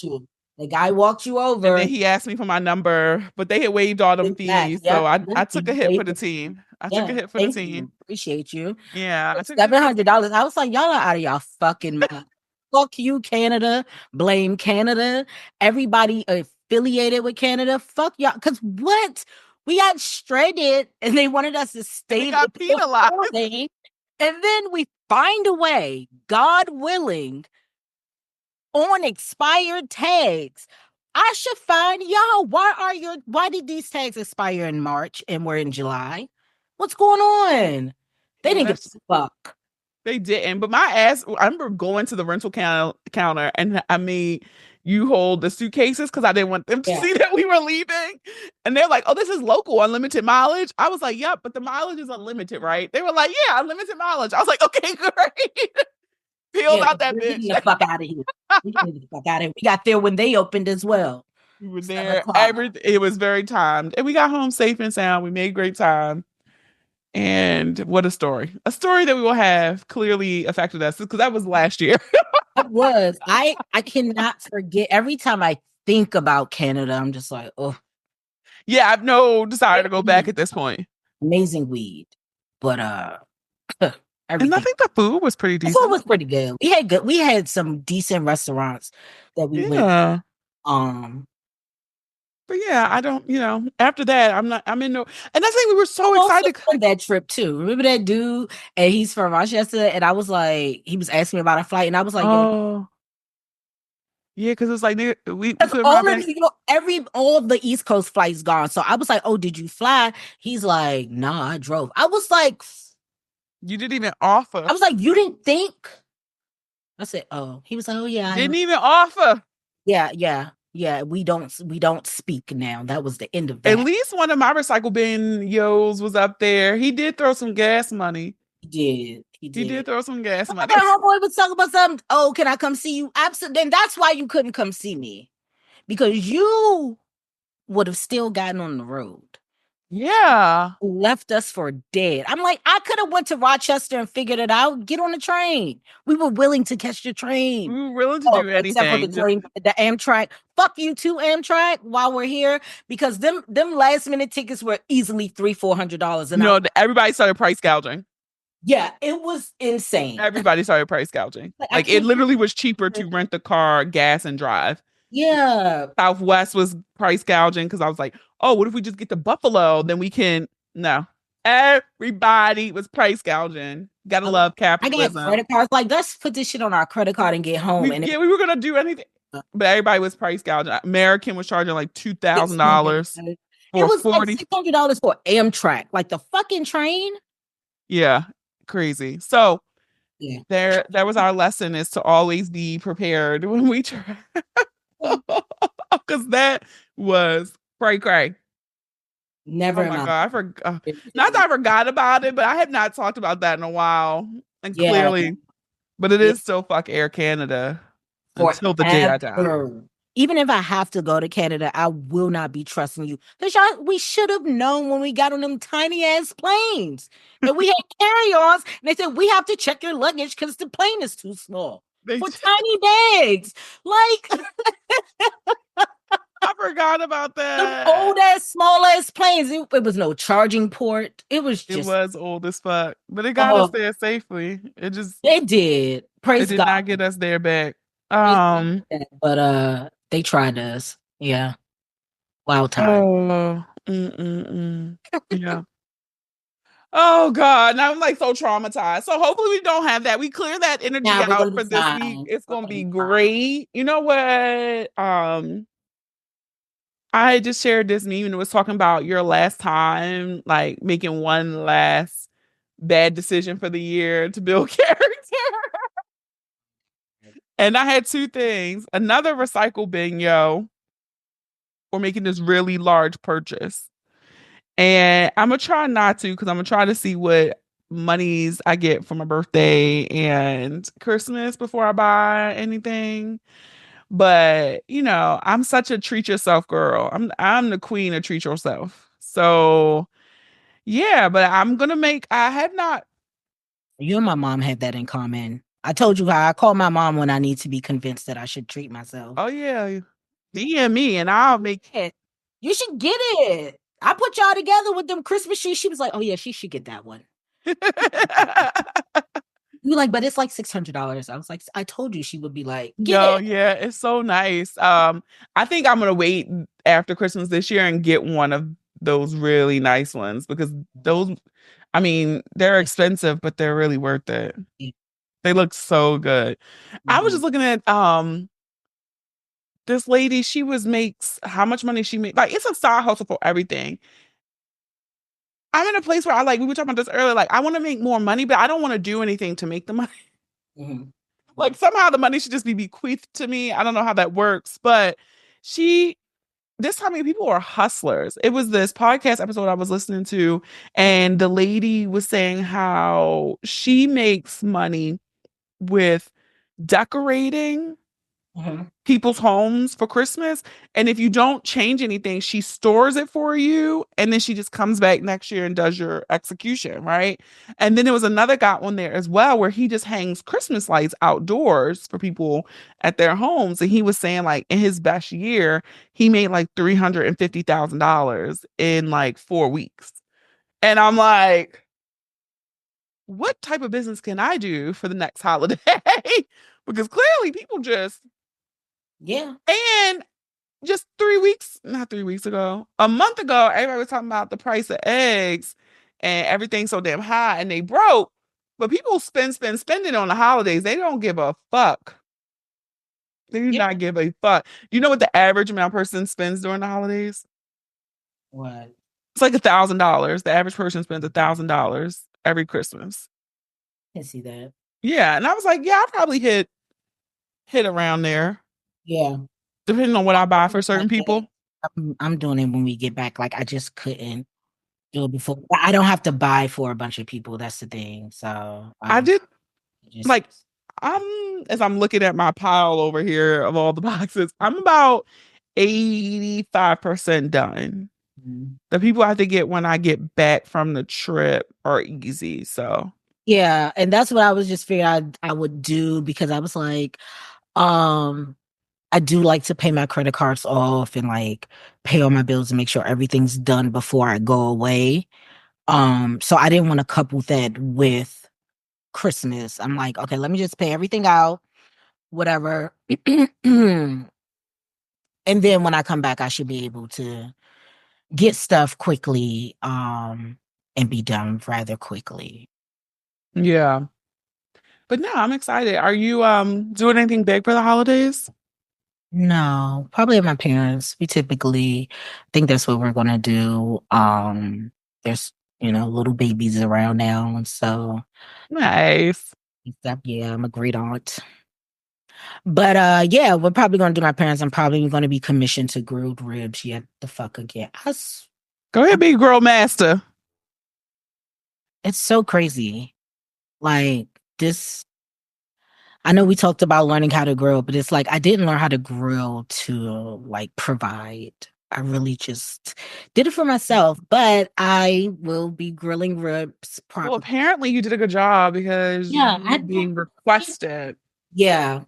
The guy walked you over. And then he asked me for my number, but they had waived all them fees. So I took a hit for the team. Appreciate you. Yeah. $700. I was like, y'all are out of y'all fucking mind. Fuck you, Canada. Blame Canada. Everybody affiliated with Canada. Fuck y'all. Because what? We got shredded and they wanted us to stay. We got penalized. And then we find a way, God willing, on expired tags. I should find y'all. Why did these tags expire in March and we're in July? What's going on? They didn't give a fuck. They didn't. But my ass, I remember going to the rental counter and I mean, you hold the suitcases because I didn't want them to see that we were leaving. And they're like, oh, this is local, unlimited mileage. I was like, yep, but the mileage is unlimited, right? They were like, yeah, unlimited mileage. I was like, okay, great. Peeled out that bitch. Get the fuck out of here. We got there when they opened as well. We were there. It was very timed. And we got home safe and sound. We made great time. And what a story. A story that we will have clearly affected us because that was last year. It was. I cannot forget. Every time I think about Canada, I'm just like, oh. Yeah, I have no desire to go back at this point. Amazing weed. But and I think the food was pretty decent. The food was pretty good. We had some decent restaurants that we went. But yeah, I don't, after that, I'm in no, and that's like we were so excited on that trip too. Remember that dude, and he's from Rochester, and I was like, he was asking me about a flight, and I was like, yeah, because it's like we all the East Coast flights gone. So I was like, oh, did you fly? He's like, nah, I drove. I was like, you didn't even offer. I was like, you didn't think? I said, oh. He was like, oh yeah. Didn't even offer. Yeah. Yeah, we don't speak now. That was the end of that. At least one of my recycle bin yos was up there. He did throw some gas money. He He did throw some gas money. My homeboy was talking about something. Oh, can I come see you? Absolutely. Then that's why you couldn't come see me, because you would have still gotten on the road. Yeah. Left us for dead. I'm like, I could have went to Rochester and figured it out. Get on the train. We were willing to catch the train. We were willing to do anything. Except for the Amtrak. Fuck you too, Amtrak, while we're here. Because them last minute tickets were easily $300-$400. And everybody started price gouging. Yeah, it was insane. Everybody started price gouging. Like it literally was cheaper to rent the car, gas, and drive. Yeah. Southwest was price gouging because I was like, oh, what if we just get to Buffalo? Then we can. No. Everybody was price gouging. Gotta love capitalism. I got credit cards. Like, let's put this shit on our credit card and get home. We were gonna do anything. But everybody was price gouging. American was charging like $2,000. It was like $600 for Amtrak. Like the fucking train. Yeah. Crazy. So yeah, there was our lesson, is to always be prepared when we try. Because that was cray. Never. Oh my God, I forgot. Not that I forgot about it, but I have not talked about that in a while. And clearly, but it is still fuck Air Canada until the day I die. Even if I have to go to Canada, I will not be trusting you. Because we should have known when we got on them tiny ass planes that we had carry-ons. And they said, we have to check your luggage because the plane is too small for tiny bags. Like, I forgot about that. The old ass, small ass planes. It was no charging port. It was old as fuck. But it got us there safely. It did. Praise God. It did not get us there back. But they tried us. Yeah. Wild time. Yeah. Oh God. Now I'm like so traumatized. So hopefully we don't have that. We clear that energy out for this week. It's gonna be great. You know what? I just shared this meme and it was talking about your last time, like making one last bad decision for the year to build character. And I had two things: another recycle bin, or making this really large purchase. And I'm going to try not to, because I'm going to try to see what monies I get for my birthday and Christmas before I buy anything. But, I'm such a treat yourself girl. I'm the queen of treat yourself. So, yeah, but I'm going to I have not. You and my mom had that in common. I told you how I call my mom when I need to be convinced that I should treat myself. Oh, yeah. DM me and I'll make it. You should get it. I put y'all together with them Christmas trees. She was like, oh, yeah, she should get that one. You like, but it's like $600. I was like, I told you she would be like, get it. Yeah, it's so nice. I think I'm gonna wait after Christmas this year and get one of those really nice ones, because those, I mean, they're expensive, but they're really worth it. They look so good. I was just looking at this lady. She makes how much money she makes. Like, it's a side hustle for everything. I'm in a place where we were talking about this earlier. Like, I want to make more money, but I don't want to do anything to make the money. Mm-hmm. Like, somehow the money should just be bequeathed to me. I don't know how that works, but this time people are hustlers. It was this podcast episode I was listening to, and the lady was saying how she makes money with decorating people's homes for Christmas. And if you don't change anything, she stores it for you. And then she just comes back next year and does your execution. Right. And then there was another guy on there as well, where he just hangs Christmas lights outdoors for people at their homes. And he was saying, like, in his best year, he made like $350,000 in like 4 weeks. And I'm like, what type of business can I do for the next holiday? Because clearly people just. Yeah. And just not 3 weeks ago, a month ago, everybody was talking about the price of eggs and everything so damn high, and they broke. But people spending on the holidays. They don't give a fuck. They do not give a fuck. You know what the average amount person spends during the holidays? What? It's like $1,000. The average person spends $1,000 every Christmas. I see that. Yeah, and I was like, yeah, I probably hit around there. Yeah. depending on what I buy for certain people. I'm doing it when we get back. Like I just couldn't do it before. I don't have to buy for a bunch of people. That's the thing. So I did just like as I'm looking at my pile over here of all the boxes, I'm about 85% done. The people I have to get when I get back from the trip are easy. So yeah, and that's what I was just figuring I would do because I was like, I do like to pay my credit cards off and like pay all my bills and make sure everything's done before I go away. So I didn't want to couple that with Christmas. I'm like, okay, let me just pay everything out, whatever. And then when I come back, I should be able to get stuff quickly, and be done rather quickly. yeah. But no, I'm excited. Are you doing anything big for the holidays? No, probably at my parents. We typically think that's what we're gonna do. There's little babies around now, and so Nice. yeah, I'm a great aunt. But yeah, we're probably gonna do my parents. I'm probably gonna be commissioned to grilled ribs yet the fuck again. Go ahead, be grill master. It's so crazy. Like this, I know we talked about learning how to grill, but it's like I didn't learn how to grill to like provide. I really just did it for myself, but I will be grilling ribs Well, properly. apparently you did a good job because Yeah, you're being requested. Yeah.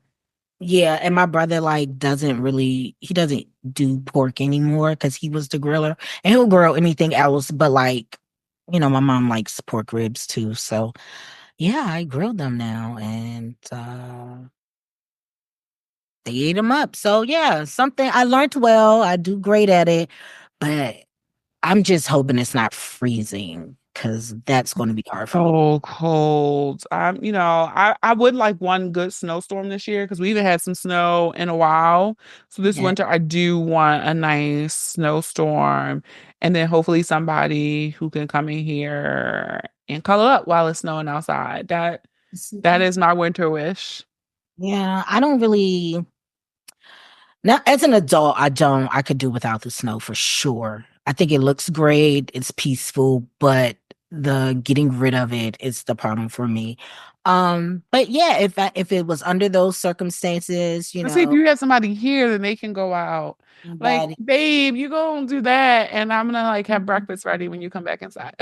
Yeah, and my brother like he doesn't do pork anymore because he was the griller, and he'll grill anything else, but like, my mom likes pork ribs too. So yeah, I grilled them now, and they ate them up. So yeah, something I learned well. I do great at it, but I'm just hoping it's not freezing because that's going to be hard for me. So cold. I would like one good snowstorm this year because we haven't had some snow in a while. So this Yeah. winter, I do want a nice snowstorm, and then hopefully somebody who can come in here and color up while it's snowing outside. That is my winter wish. Yeah, I don't really. Now, as an adult, I could do without the snow for sure. I think it looks great, it's peaceful, but the getting rid of it is the problem for me. But yeah, if it was under those circumstances, Let's see if you have somebody here, then they can go out. Like, bad. babe, you go do that, and I'm gonna like have breakfast ready when you come back inside.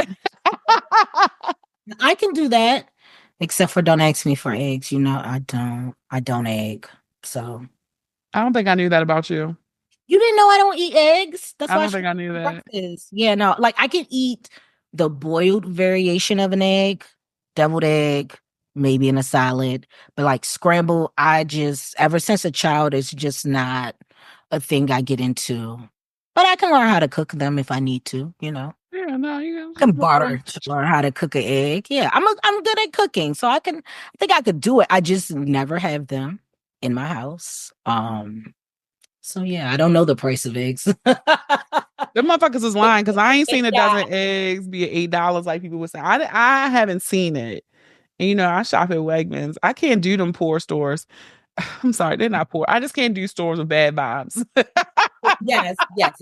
I can do that, except for don't ask me for eggs. I don't egg. So I don't think I knew that about you. you didn't know I don't eat eggs? That's I why don't think I knew that. breakfast. Yeah, no, like I can eat the boiled variation of an egg, deviled egg, maybe in a salad, but like scrambled, ever since a child, it's just not a thing I get into. But I can learn how to cook them if I need to. Yeah, no, you I can barter to learn how to cook an egg. Yeah, I'm good at cooking, so I think I could do it. I just never have them in my house. So yeah, I don't know the price of eggs. The motherfuckers is lying because I ain't seen a Yeah. dozen eggs be $8 like people would say. I haven't seen it. And I shop at Wegmans. I can't do them poor stores. I'm sorry, they're not poor. I just can't do stores with bad vibes. Yes. Like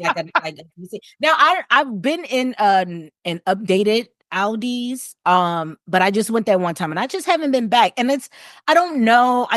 you see. Now I've been in an updated Aldi's, but I just went there one time and I just haven't been back. And I don't know.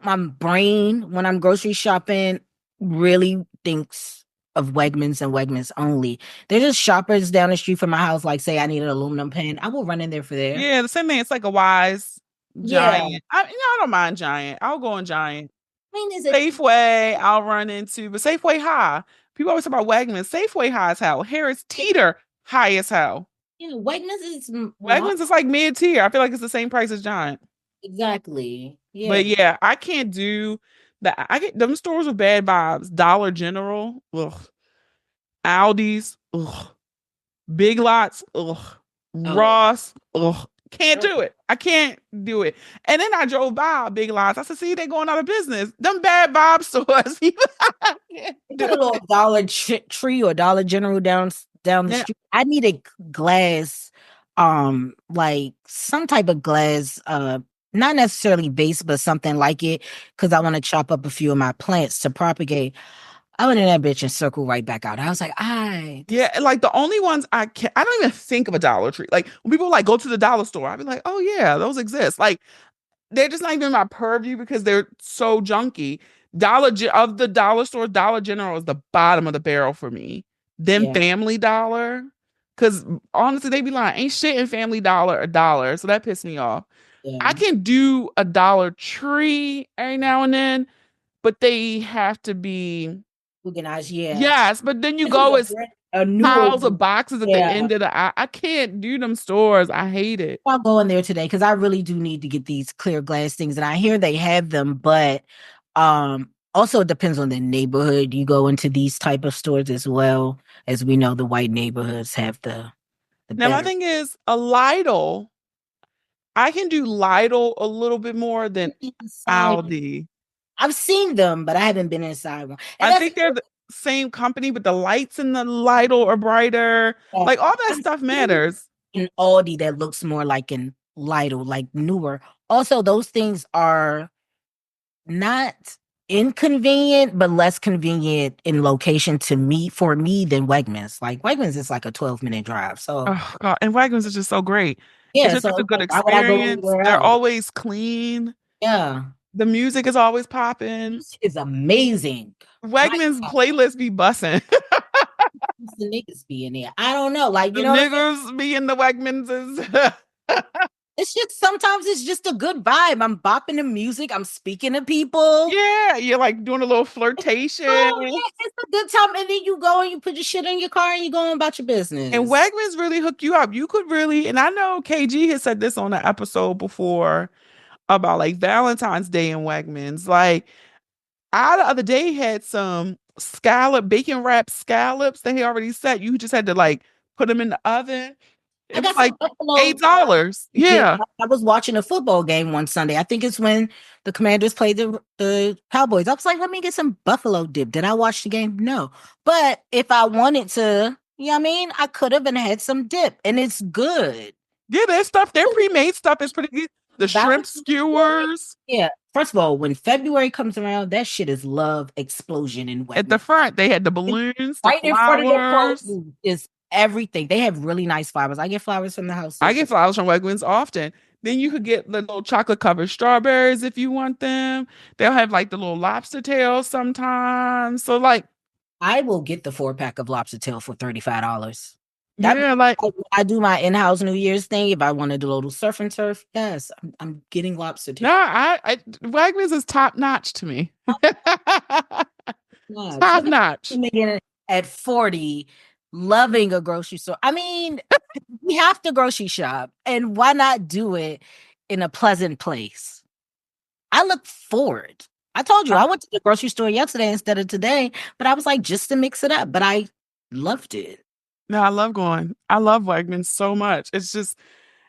My brain when I'm grocery shopping really thinks of Wegmans and Wegmans only. They're just shoppers down the street from my house. Like say I need an aluminum pan, I will run in there for there. Yeah, the same thing. It's like a Wise Yeah. Giant. I don't mind Giant. I'll go on Giant. I mean, is it Safeway, I'll run into, but Safeway high. People always talk about Wegmans. Safeway high as hell. Harris Teeter high as hell. Wegmans is Wegmans is like mid tier. I feel like it's the same price as Giant. exactly. Yeah. But yeah, I can't do that. I get them stores with bad vibes. Dollar General, ugh. Aldi's, ugh. Big Lots, ugh. Ross, ugh. Can't do it. I can't do it. And then I drove by Big Lots. I said, see, they're going out of business. Them bad vibe stores. Put a little Dollar Tree or Dollar General down the street. I need a glass, like some type of glass not necessarily vase, but something like it, because I want to chop up a few of my plants to propagate. I went in that bitch and circle right back out. I was like, Yeah, like the only ones I don't even think of a Dollar Tree. Like when people like go to the dollar store, I'd be like, oh yeah, those exist. Like they're just not even in my purview because they're so junky. Of the dollar stores, Dollar General is the bottom of the barrel for me. Then yeah, Family Dollar, because honestly, they be like, ain't shit in Family Dollar a dollar, so that pissed me off. I yeah. can do a Dollar Tree every now and then, but they have to be Organized, yeah. yes. But then you This is go as a newer piles of one. boxes at the Yeah. end of the I can't do them stores. I hate it. I'll go in there today because I really do need to get these clear glass things. And I hear they have them, but also it depends on the neighborhood. You go into these type of stores as well. As we know, the white neighborhoods have the Now my better thing is a Lidl. I can do Lidl a little bit more than inside. Aldi. I've seen them, but I haven't been inside one. And I that's think they're the same company, but the lights in the Lidl are brighter. Like all that I've stuff seen matters. an Aldi that looks more like an Lidl, like newer. Also, those things are not inconvenient, but less convenient in location to me for me than Wegmans. Like Wegmans is like a 12-minute drive. So Oh God. And Wegmans is just so great. It's yeah, just such a so good like, why would I go experience. anywhere They're else? always clean. Yeah. The music is always popping. This is amazing. My Wegmans God, playlist be bussing. the niggas be in there. I don't know. Like, The you know what I'm saying? niggas be in the Wegmanses. It's just sometimes it's just a good vibe. I'm bopping the music, I'm speaking to people. Yeah, you're like doing a little flirtation. Oh, yeah, it's a good time. And then you go and you put your shit in your car and you go on about your And business. Wegmans really hook you up. You could really, and I know KG has said this on an episode before about like Valentine's Day in Wegmans. Like, I the other day had some bacon wrapped scallops that he already set. You just had to like put them in the oven. I It was got some like Buffalo $8. dip. Yeah. I was watching a football game one Sunday. I think it's when the Commanders played the Cowboys. I was like, let me get some Buffalo dip. Did I watch the game? No. But if I wanted to, you know what I mean? I could have and had some dip, and it's good. Yeah, their pre-made stuff is pretty good. The shrimp Valentine's Day, skewers yeah. First of all, when February comes around, that shit is love explosion in at the Wegmans. front, they had the balloons, the Right in front of your flowers. produce is everything. They have really nice flowers. I get flowers from the house I too. get flowers from Wegmans often. Then you could get the little chocolate covered strawberries if you want them. They'll have like the little lobster tails sometimes. So like, I will get the 4-pack of lobster tail for $35. That yeah, like I do my in-house New Year's thing. If I want to do a little surf and turf, yes, I'm getting lobster no, tail. Wegmans is top notch to me. Yeah, Top notch. at 40, loving a grocery store. I mean, we have to grocery shop, and why not do it in a pleasant place? I look forward. I told you I went to the grocery store yesterday instead of today, but I was like just to mix it up. But I loved it. No, I love going. I love Wegmans so much. It's just,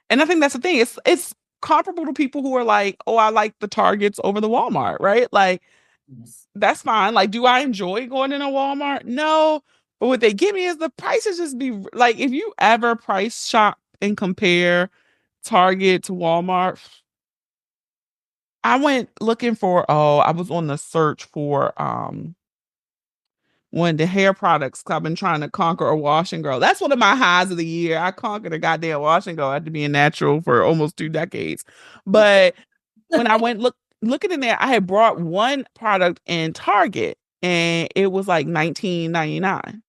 and I think that's the thing. It's comparable to people who are like, oh, I like the Targets over the Walmart, right? Like Yes. that's fine. Like, do I enjoy going in a Walmart? No. But what they give me is the prices just be like, if you ever price shop and compare Target to Walmart, I went looking for, I was on the search for one of the hair products. 'Cause I've been trying to conquer a wash and go. That's one of my highs of the year. I conquered a goddamn wash and go after being natural for almost 2 decades. But when I went looking in there, I had brought one product in Target and it was like 19.99.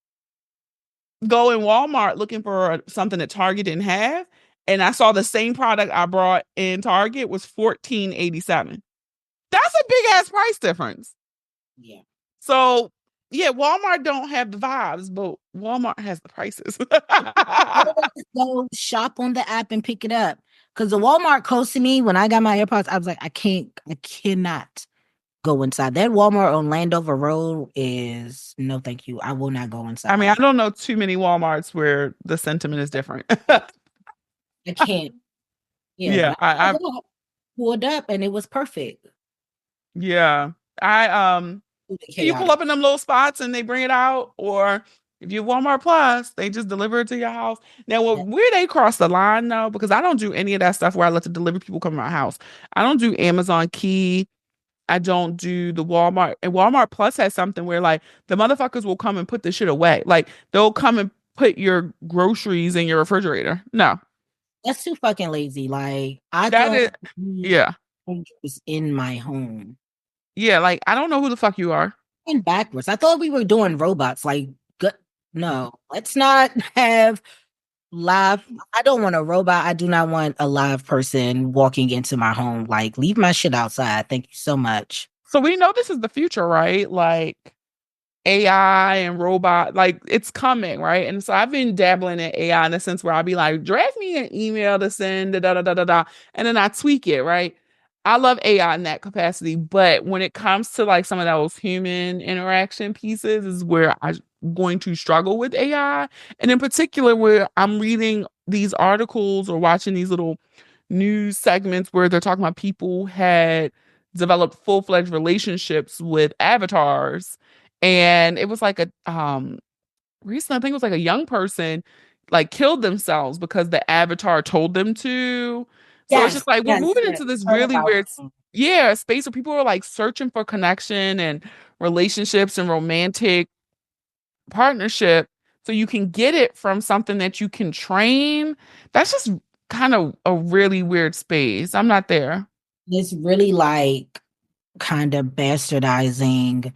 Go in Walmart looking for something that Target didn't have, and I saw the same product I brought in Target was 14.87. That's a big ass price difference. Yeah. So yeah, Walmart don't have the vibes, but Walmart has the prices. Just go shop on the app and pick it up. Because the Walmart close to me, when I got my AirPods, I was like, I cannot go inside. That Walmart on Landover Road is no, thank you. I will not go inside. I mean, I don't know too many Walmarts where the sentiment is different. I can't. Yeah, Yeah, but I pulled up and it was perfect. yeah. I The you pull chaotic. up in them little spots and they bring it out, or If you Walmart Plus, they just deliver it to your house. Now, where they cross the line though, because I don't do any of that stuff where I let the delivery people come to my house. I don't do Amazon Key. I don't do the Walmart. And Walmart Plus has something where like the motherfuckers will come and put the shit away. Like they'll come and put your groceries in your refrigerator. No, That's too fucking lazy. Like, I that don't is, need yeah, strangers in my home. yeah. Like I don't know who the fuck you are. And backwards. I thought we were doing robots. Like, good. No, let's not have live. I don't want a robot. I do not want a live person walking into my home. Like, leave my shit outside. Thank you so much. So we know this is the future, right? Like AI and robot, like it's coming, right? And so I've been dabbling in AI in the sense where I'll be like, draft me an email to send, da da da da da, da, and then I tweak it, right? I love AI in that capacity, but when it comes to like some of those human interaction pieces, is where I'm going to struggle with AI, and in particular, where I'm reading these articles or watching these little news segments where they're talking about people had developed full-fledged relationships with avatars, and it was like a recently, I think it was like a young person like killed themselves because the avatar told them to. So it's Yes, just like we're yes, moving yes. into this Heard really about weird, them. yeah, space where people are like searching for connection and relationships and romantic partnership, so you can get it from something that you can train. That's just kind of a really weird space. I'm not there. It's really like kind of bastardizing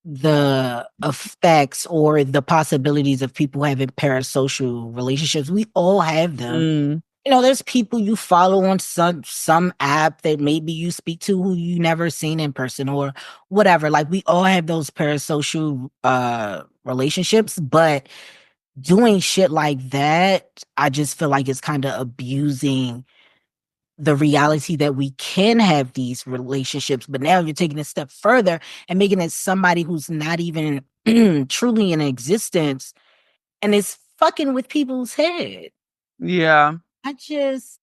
the effects or the possibilities of people having parasocial relationships. We all have them. Mm, There's people you follow on some app that maybe you speak to who you never seen in person or whatever. Like, we all have those parasocial relationships, but doing shit like that, I just feel like it's kind of abusing the reality that we can have these relationships. But now you're taking it a step further and making it somebody who's not even truly in existence, and it's fucking with people's head. yeah. I just,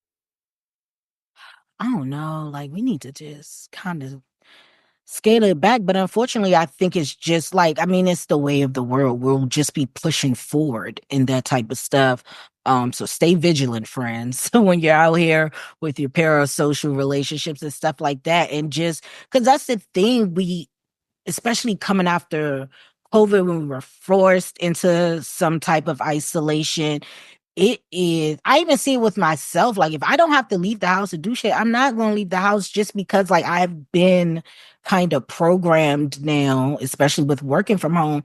I don't know. Like, we need to just kind of scale it back. But unfortunately, I think it's just like, I mean, it's the way of the world. We'll just be pushing forward in that type of stuff. So stay vigilant, friends, when you're out here with your parasocial relationships and stuff like that. And just because that's the thing, especially coming after COVID, when we were forced into some type of isolation, it is, I even see it with myself. Like, if I don't have to leave the house to do shit, I'm not going to leave the house, just because like I've been kind of programmed now, especially with working from home.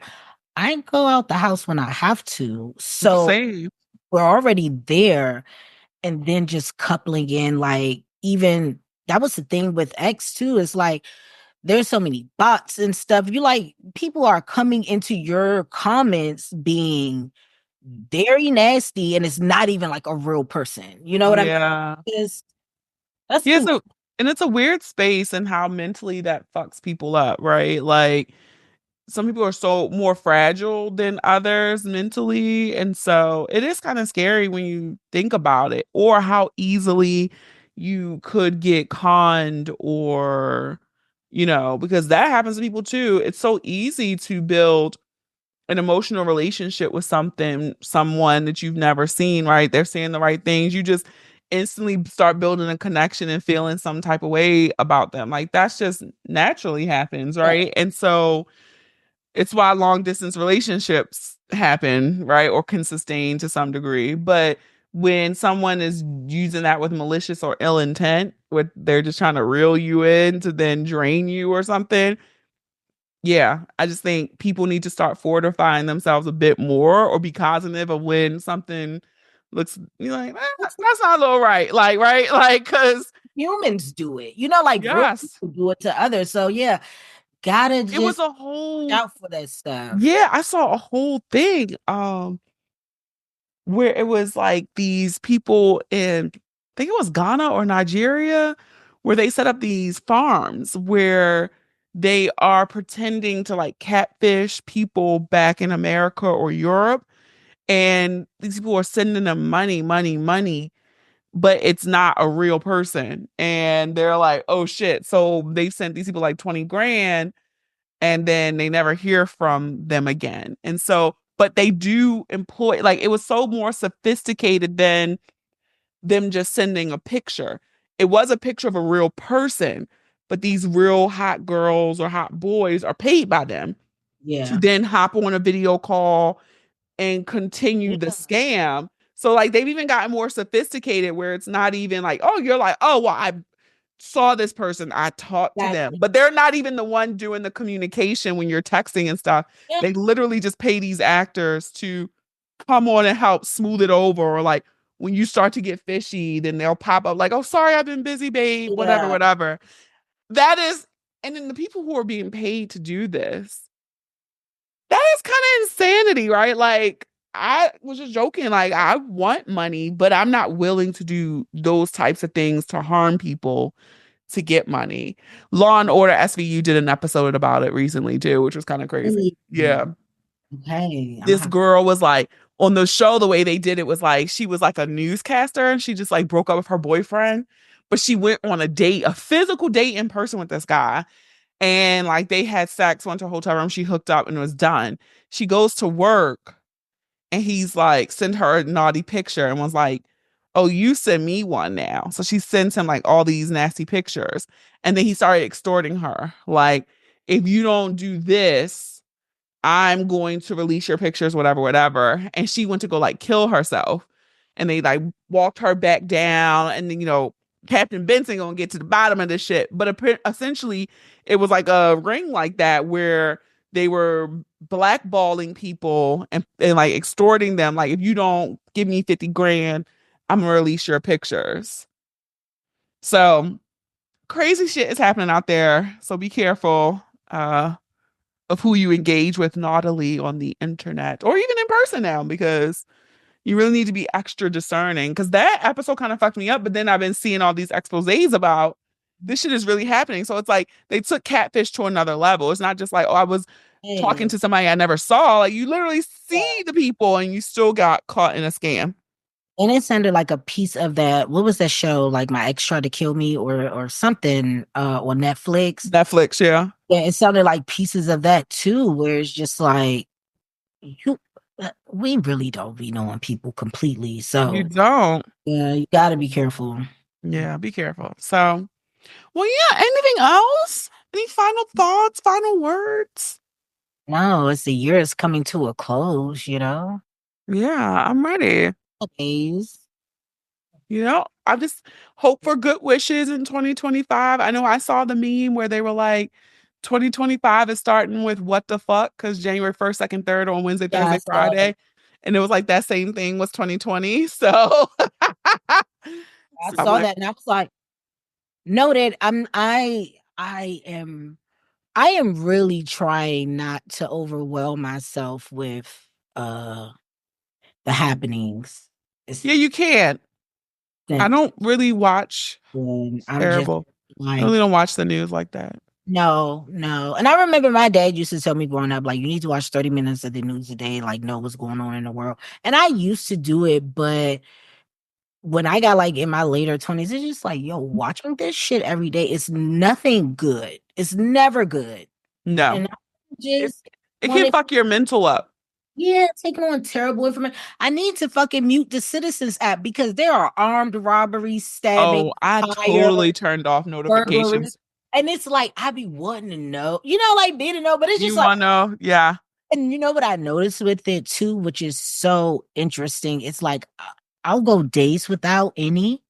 I go out the house when I have to. So Same. we're already there. And then just coupling in, like, even that was the thing with X too. It's like there's so many bots and stuff. You like, people are coming into your comments being very nasty, and it's not even like a real person. You know what I mean? Yeah. That's Yeah, too. so and it's a weird space and how mentally that fucks people up, right? Like some people are so more fragile than others mentally, and so it is kind of scary when you think about it, or how easily you could get conned, or because that happens to people too. It's so easy to build an emotional relationship with someone that you've never seen, right? They're saying the right things. You just instantly start building a connection and feeling some type of way about them. Like that's just naturally happens, Yeah. right? And so it's why long distance relationships happen, right? Or can sustain to some degree. But when someone is using that with malicious or ill intent, with they're just trying to reel you in to then drain you or something, yeah, I just think people need to start fortifying themselves a bit more, or be cognitive of when something looks, you're like, that's not a little right. Like, right? Like, because, Humans do it, like real yes, people do it to others. So yeah, gotta it was just a watch whole, out for that stuff. yeah, I saw a whole thing where it was like these people in, I think it was Ghana or Nigeria, where they set up these farms where they are pretending to like catfish people back in America or Europe. And these people are sending them money, money, money, but it's not a real person. And they're like, oh shit. So they sent these people like 20 grand, and then they never hear from them again. And so but they do employ, like, it was so more sophisticated than them just sending a picture. It was a picture of a real person, but these real hot girls or hot boys are paid by them to Yeah. then hop on a video call and continue the scam. So like they've even gotten more sophisticated where it's not even like, oh, you're like, oh, well, I saw this person, I talked to them, Exactly. but they're not even the one doing the communication when you're texting and stuff. Yeah. They literally just pay these actors to come on and help smooth it over. Or like when you start to get fishy, then they'll pop up like, oh, sorry, I've been busy, babe, whatever, Yeah. whatever. That is, and then the people who are being paid to do this, that is kind of insanity, right? Like, I was just joking. Like, I want money, but I'm not willing to do those types of things to harm people to get money. Law and Order SVU did an episode about it recently too, which was kind of crazy. Yeah. Okay. This girl was like on the show, the way they did it was like she was like a newscaster and she just like broke up with her boyfriend, but she went on a date, a physical date in person with this guy. And like they had sex, went to a hotel room, she hooked up and was done. She goes to work and he's like, send her a naughty picture and was like, oh, you send me one now. So she sends him like all these nasty pictures. And then he started extorting her. Like, if you don't do this, I'm going to release your pictures, whatever, whatever. And she went to go like kill herself. And they like walked her back down. And then, Captain Benson gonna get to the bottom of this shit. But essentially, it was like a ring like that where they were blackballing people and like extorting them. Like, if you don't give me 50 grand, I'm gonna release your pictures. So crazy shit is happening out there. So be careful of who you engage with naughtily on the internet or even in person now, because you really need to be extra discerning. Because that episode kind of fucked me up, but then I've been seeing all these exposés about this shit is really happening. So it's like they took catfish to another level. It's not just like, oh, I was talking to somebody I never saw. Like, you literally see the people and you still got caught in a scam. And it sounded like a piece of that. What was that show? Like My Ex Tried to Kill Me or something on Netflix. Netflix, yeah. Yeah, it sounded like pieces of that too, where it's just like we really don't be knowing people completely. So You don't. yeah, you gotta be careful. Yeah, be careful. So, well, yeah, anything else? Any final thoughts, final words? No, it's the year is coming to a close, Yeah, I'm ready. Days. I just hope for good wishes in 2025. I know I saw the meme where they were like, 2025 is starting with what the fuck? Because January 1st, 2nd, 3rd on Wednesday, Yeah, Thursday, Friday. And it was like that same thing was 2020. So, I so I'm saw like, that and I was like, noted. I am really trying not to overwhelm myself with the happenings. yeah, you can't. I don't really watch. I'm Terrible. just like, I really don't watch the news like that. no. And I remember my dad used to tell me growing up, like, you need to watch 30 minutes of the news a day, like, know what's going on in the world. And I used to do it, but when I got like in my later 20s, it's just like, yo, watching this shit every day, it's nothing good. It's never good. No. And I just it can fuck your mental up. Yeah, taking on terrible information. I need to fucking mute the Citizens app because there are armed robberies, stabbing. Oh, I totally turned off notifications. Burglaries. And it's like, I be wanting to know, like being to know, but it's just like, want to know? Yeah. And you know what I noticed with it too, which is so interesting? It's like, I'll go days without any,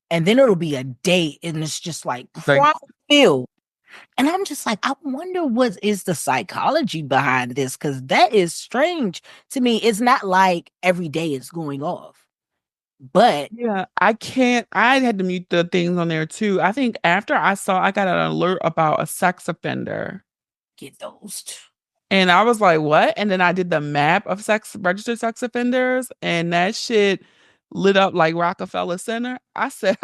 and then it'll be a day, and it's just like crime filled. And I'm just like, I wonder what is the psychology behind this, because that is strange to me. It's not like every day is going off. But yeah, I had to mute the things on there too. I think after I got an alert about a sex offender. Get those too. And I was like, what? And then I did the map of registered sex offenders, and that shit lit up like Rockefeller Center. I said,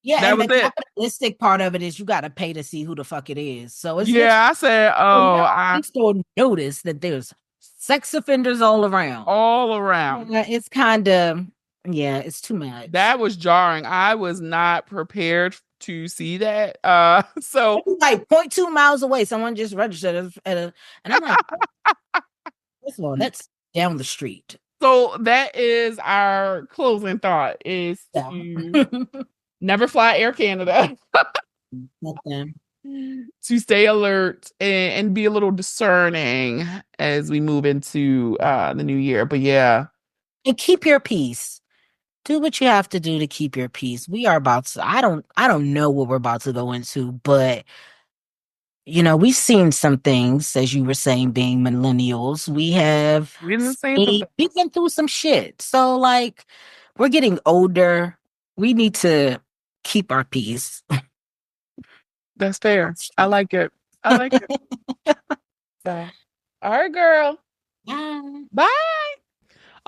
yeah, that and was the it. capitalistic part of it is you got to pay to see who the fuck it is. So it's I said, I still notice that there's sex offenders all around. It's kind of, it's too much. That was jarring. I was not prepared to see that. So like 0.2 miles away, someone just registered and I'm like, First of all, that's down the street. So that is our closing thought: is Yeah. to never fly Air Canada. Let them. To stay alert and be a little discerning as we move into the new year. But yeah, And keep your peace. Do what you have to do to keep your peace. We are about to, I don't know what we're about to go into, but we've seen some things, as you were saying, being millennials. We've been through some shit. So like, we're getting older. We need to keep our peace. That's fair. I like it. So, all right, girl. Bye.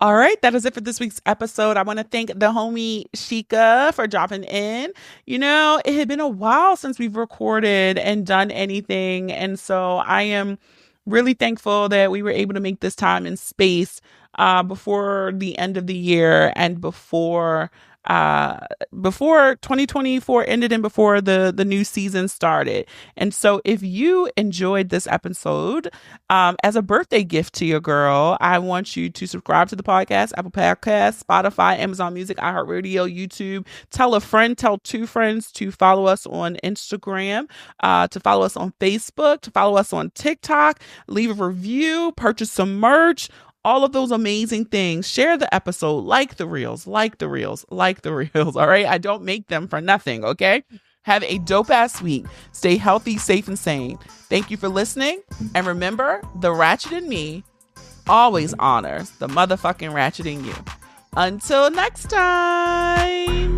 All right, that is it for this week's episode. I want to thank the homie Shika for dropping in. It had been a while since we've recorded and done anything. And so I am really thankful that we were able to make this time and space before the end of the year and before 2024 ended and before the new season started. And so if you enjoyed this episode, as a birthday gift to your girl, I want you to subscribe to the podcast, Apple Podcasts, Spotify, Amazon Music, iHeartRadio, YouTube. Tell a friend, tell two friends to follow us on Instagram, to follow us on Facebook, to follow us on TikTok, leave a review, purchase some merch. All of those amazing things. Share the episode, like the reels. All right. I don't make them for nothing. Okay. Have a dope ass week. Stay healthy, safe, and sane. Thank you for listening. And remember, the ratchet in me always honors the motherfucking ratchet in you. Until next time.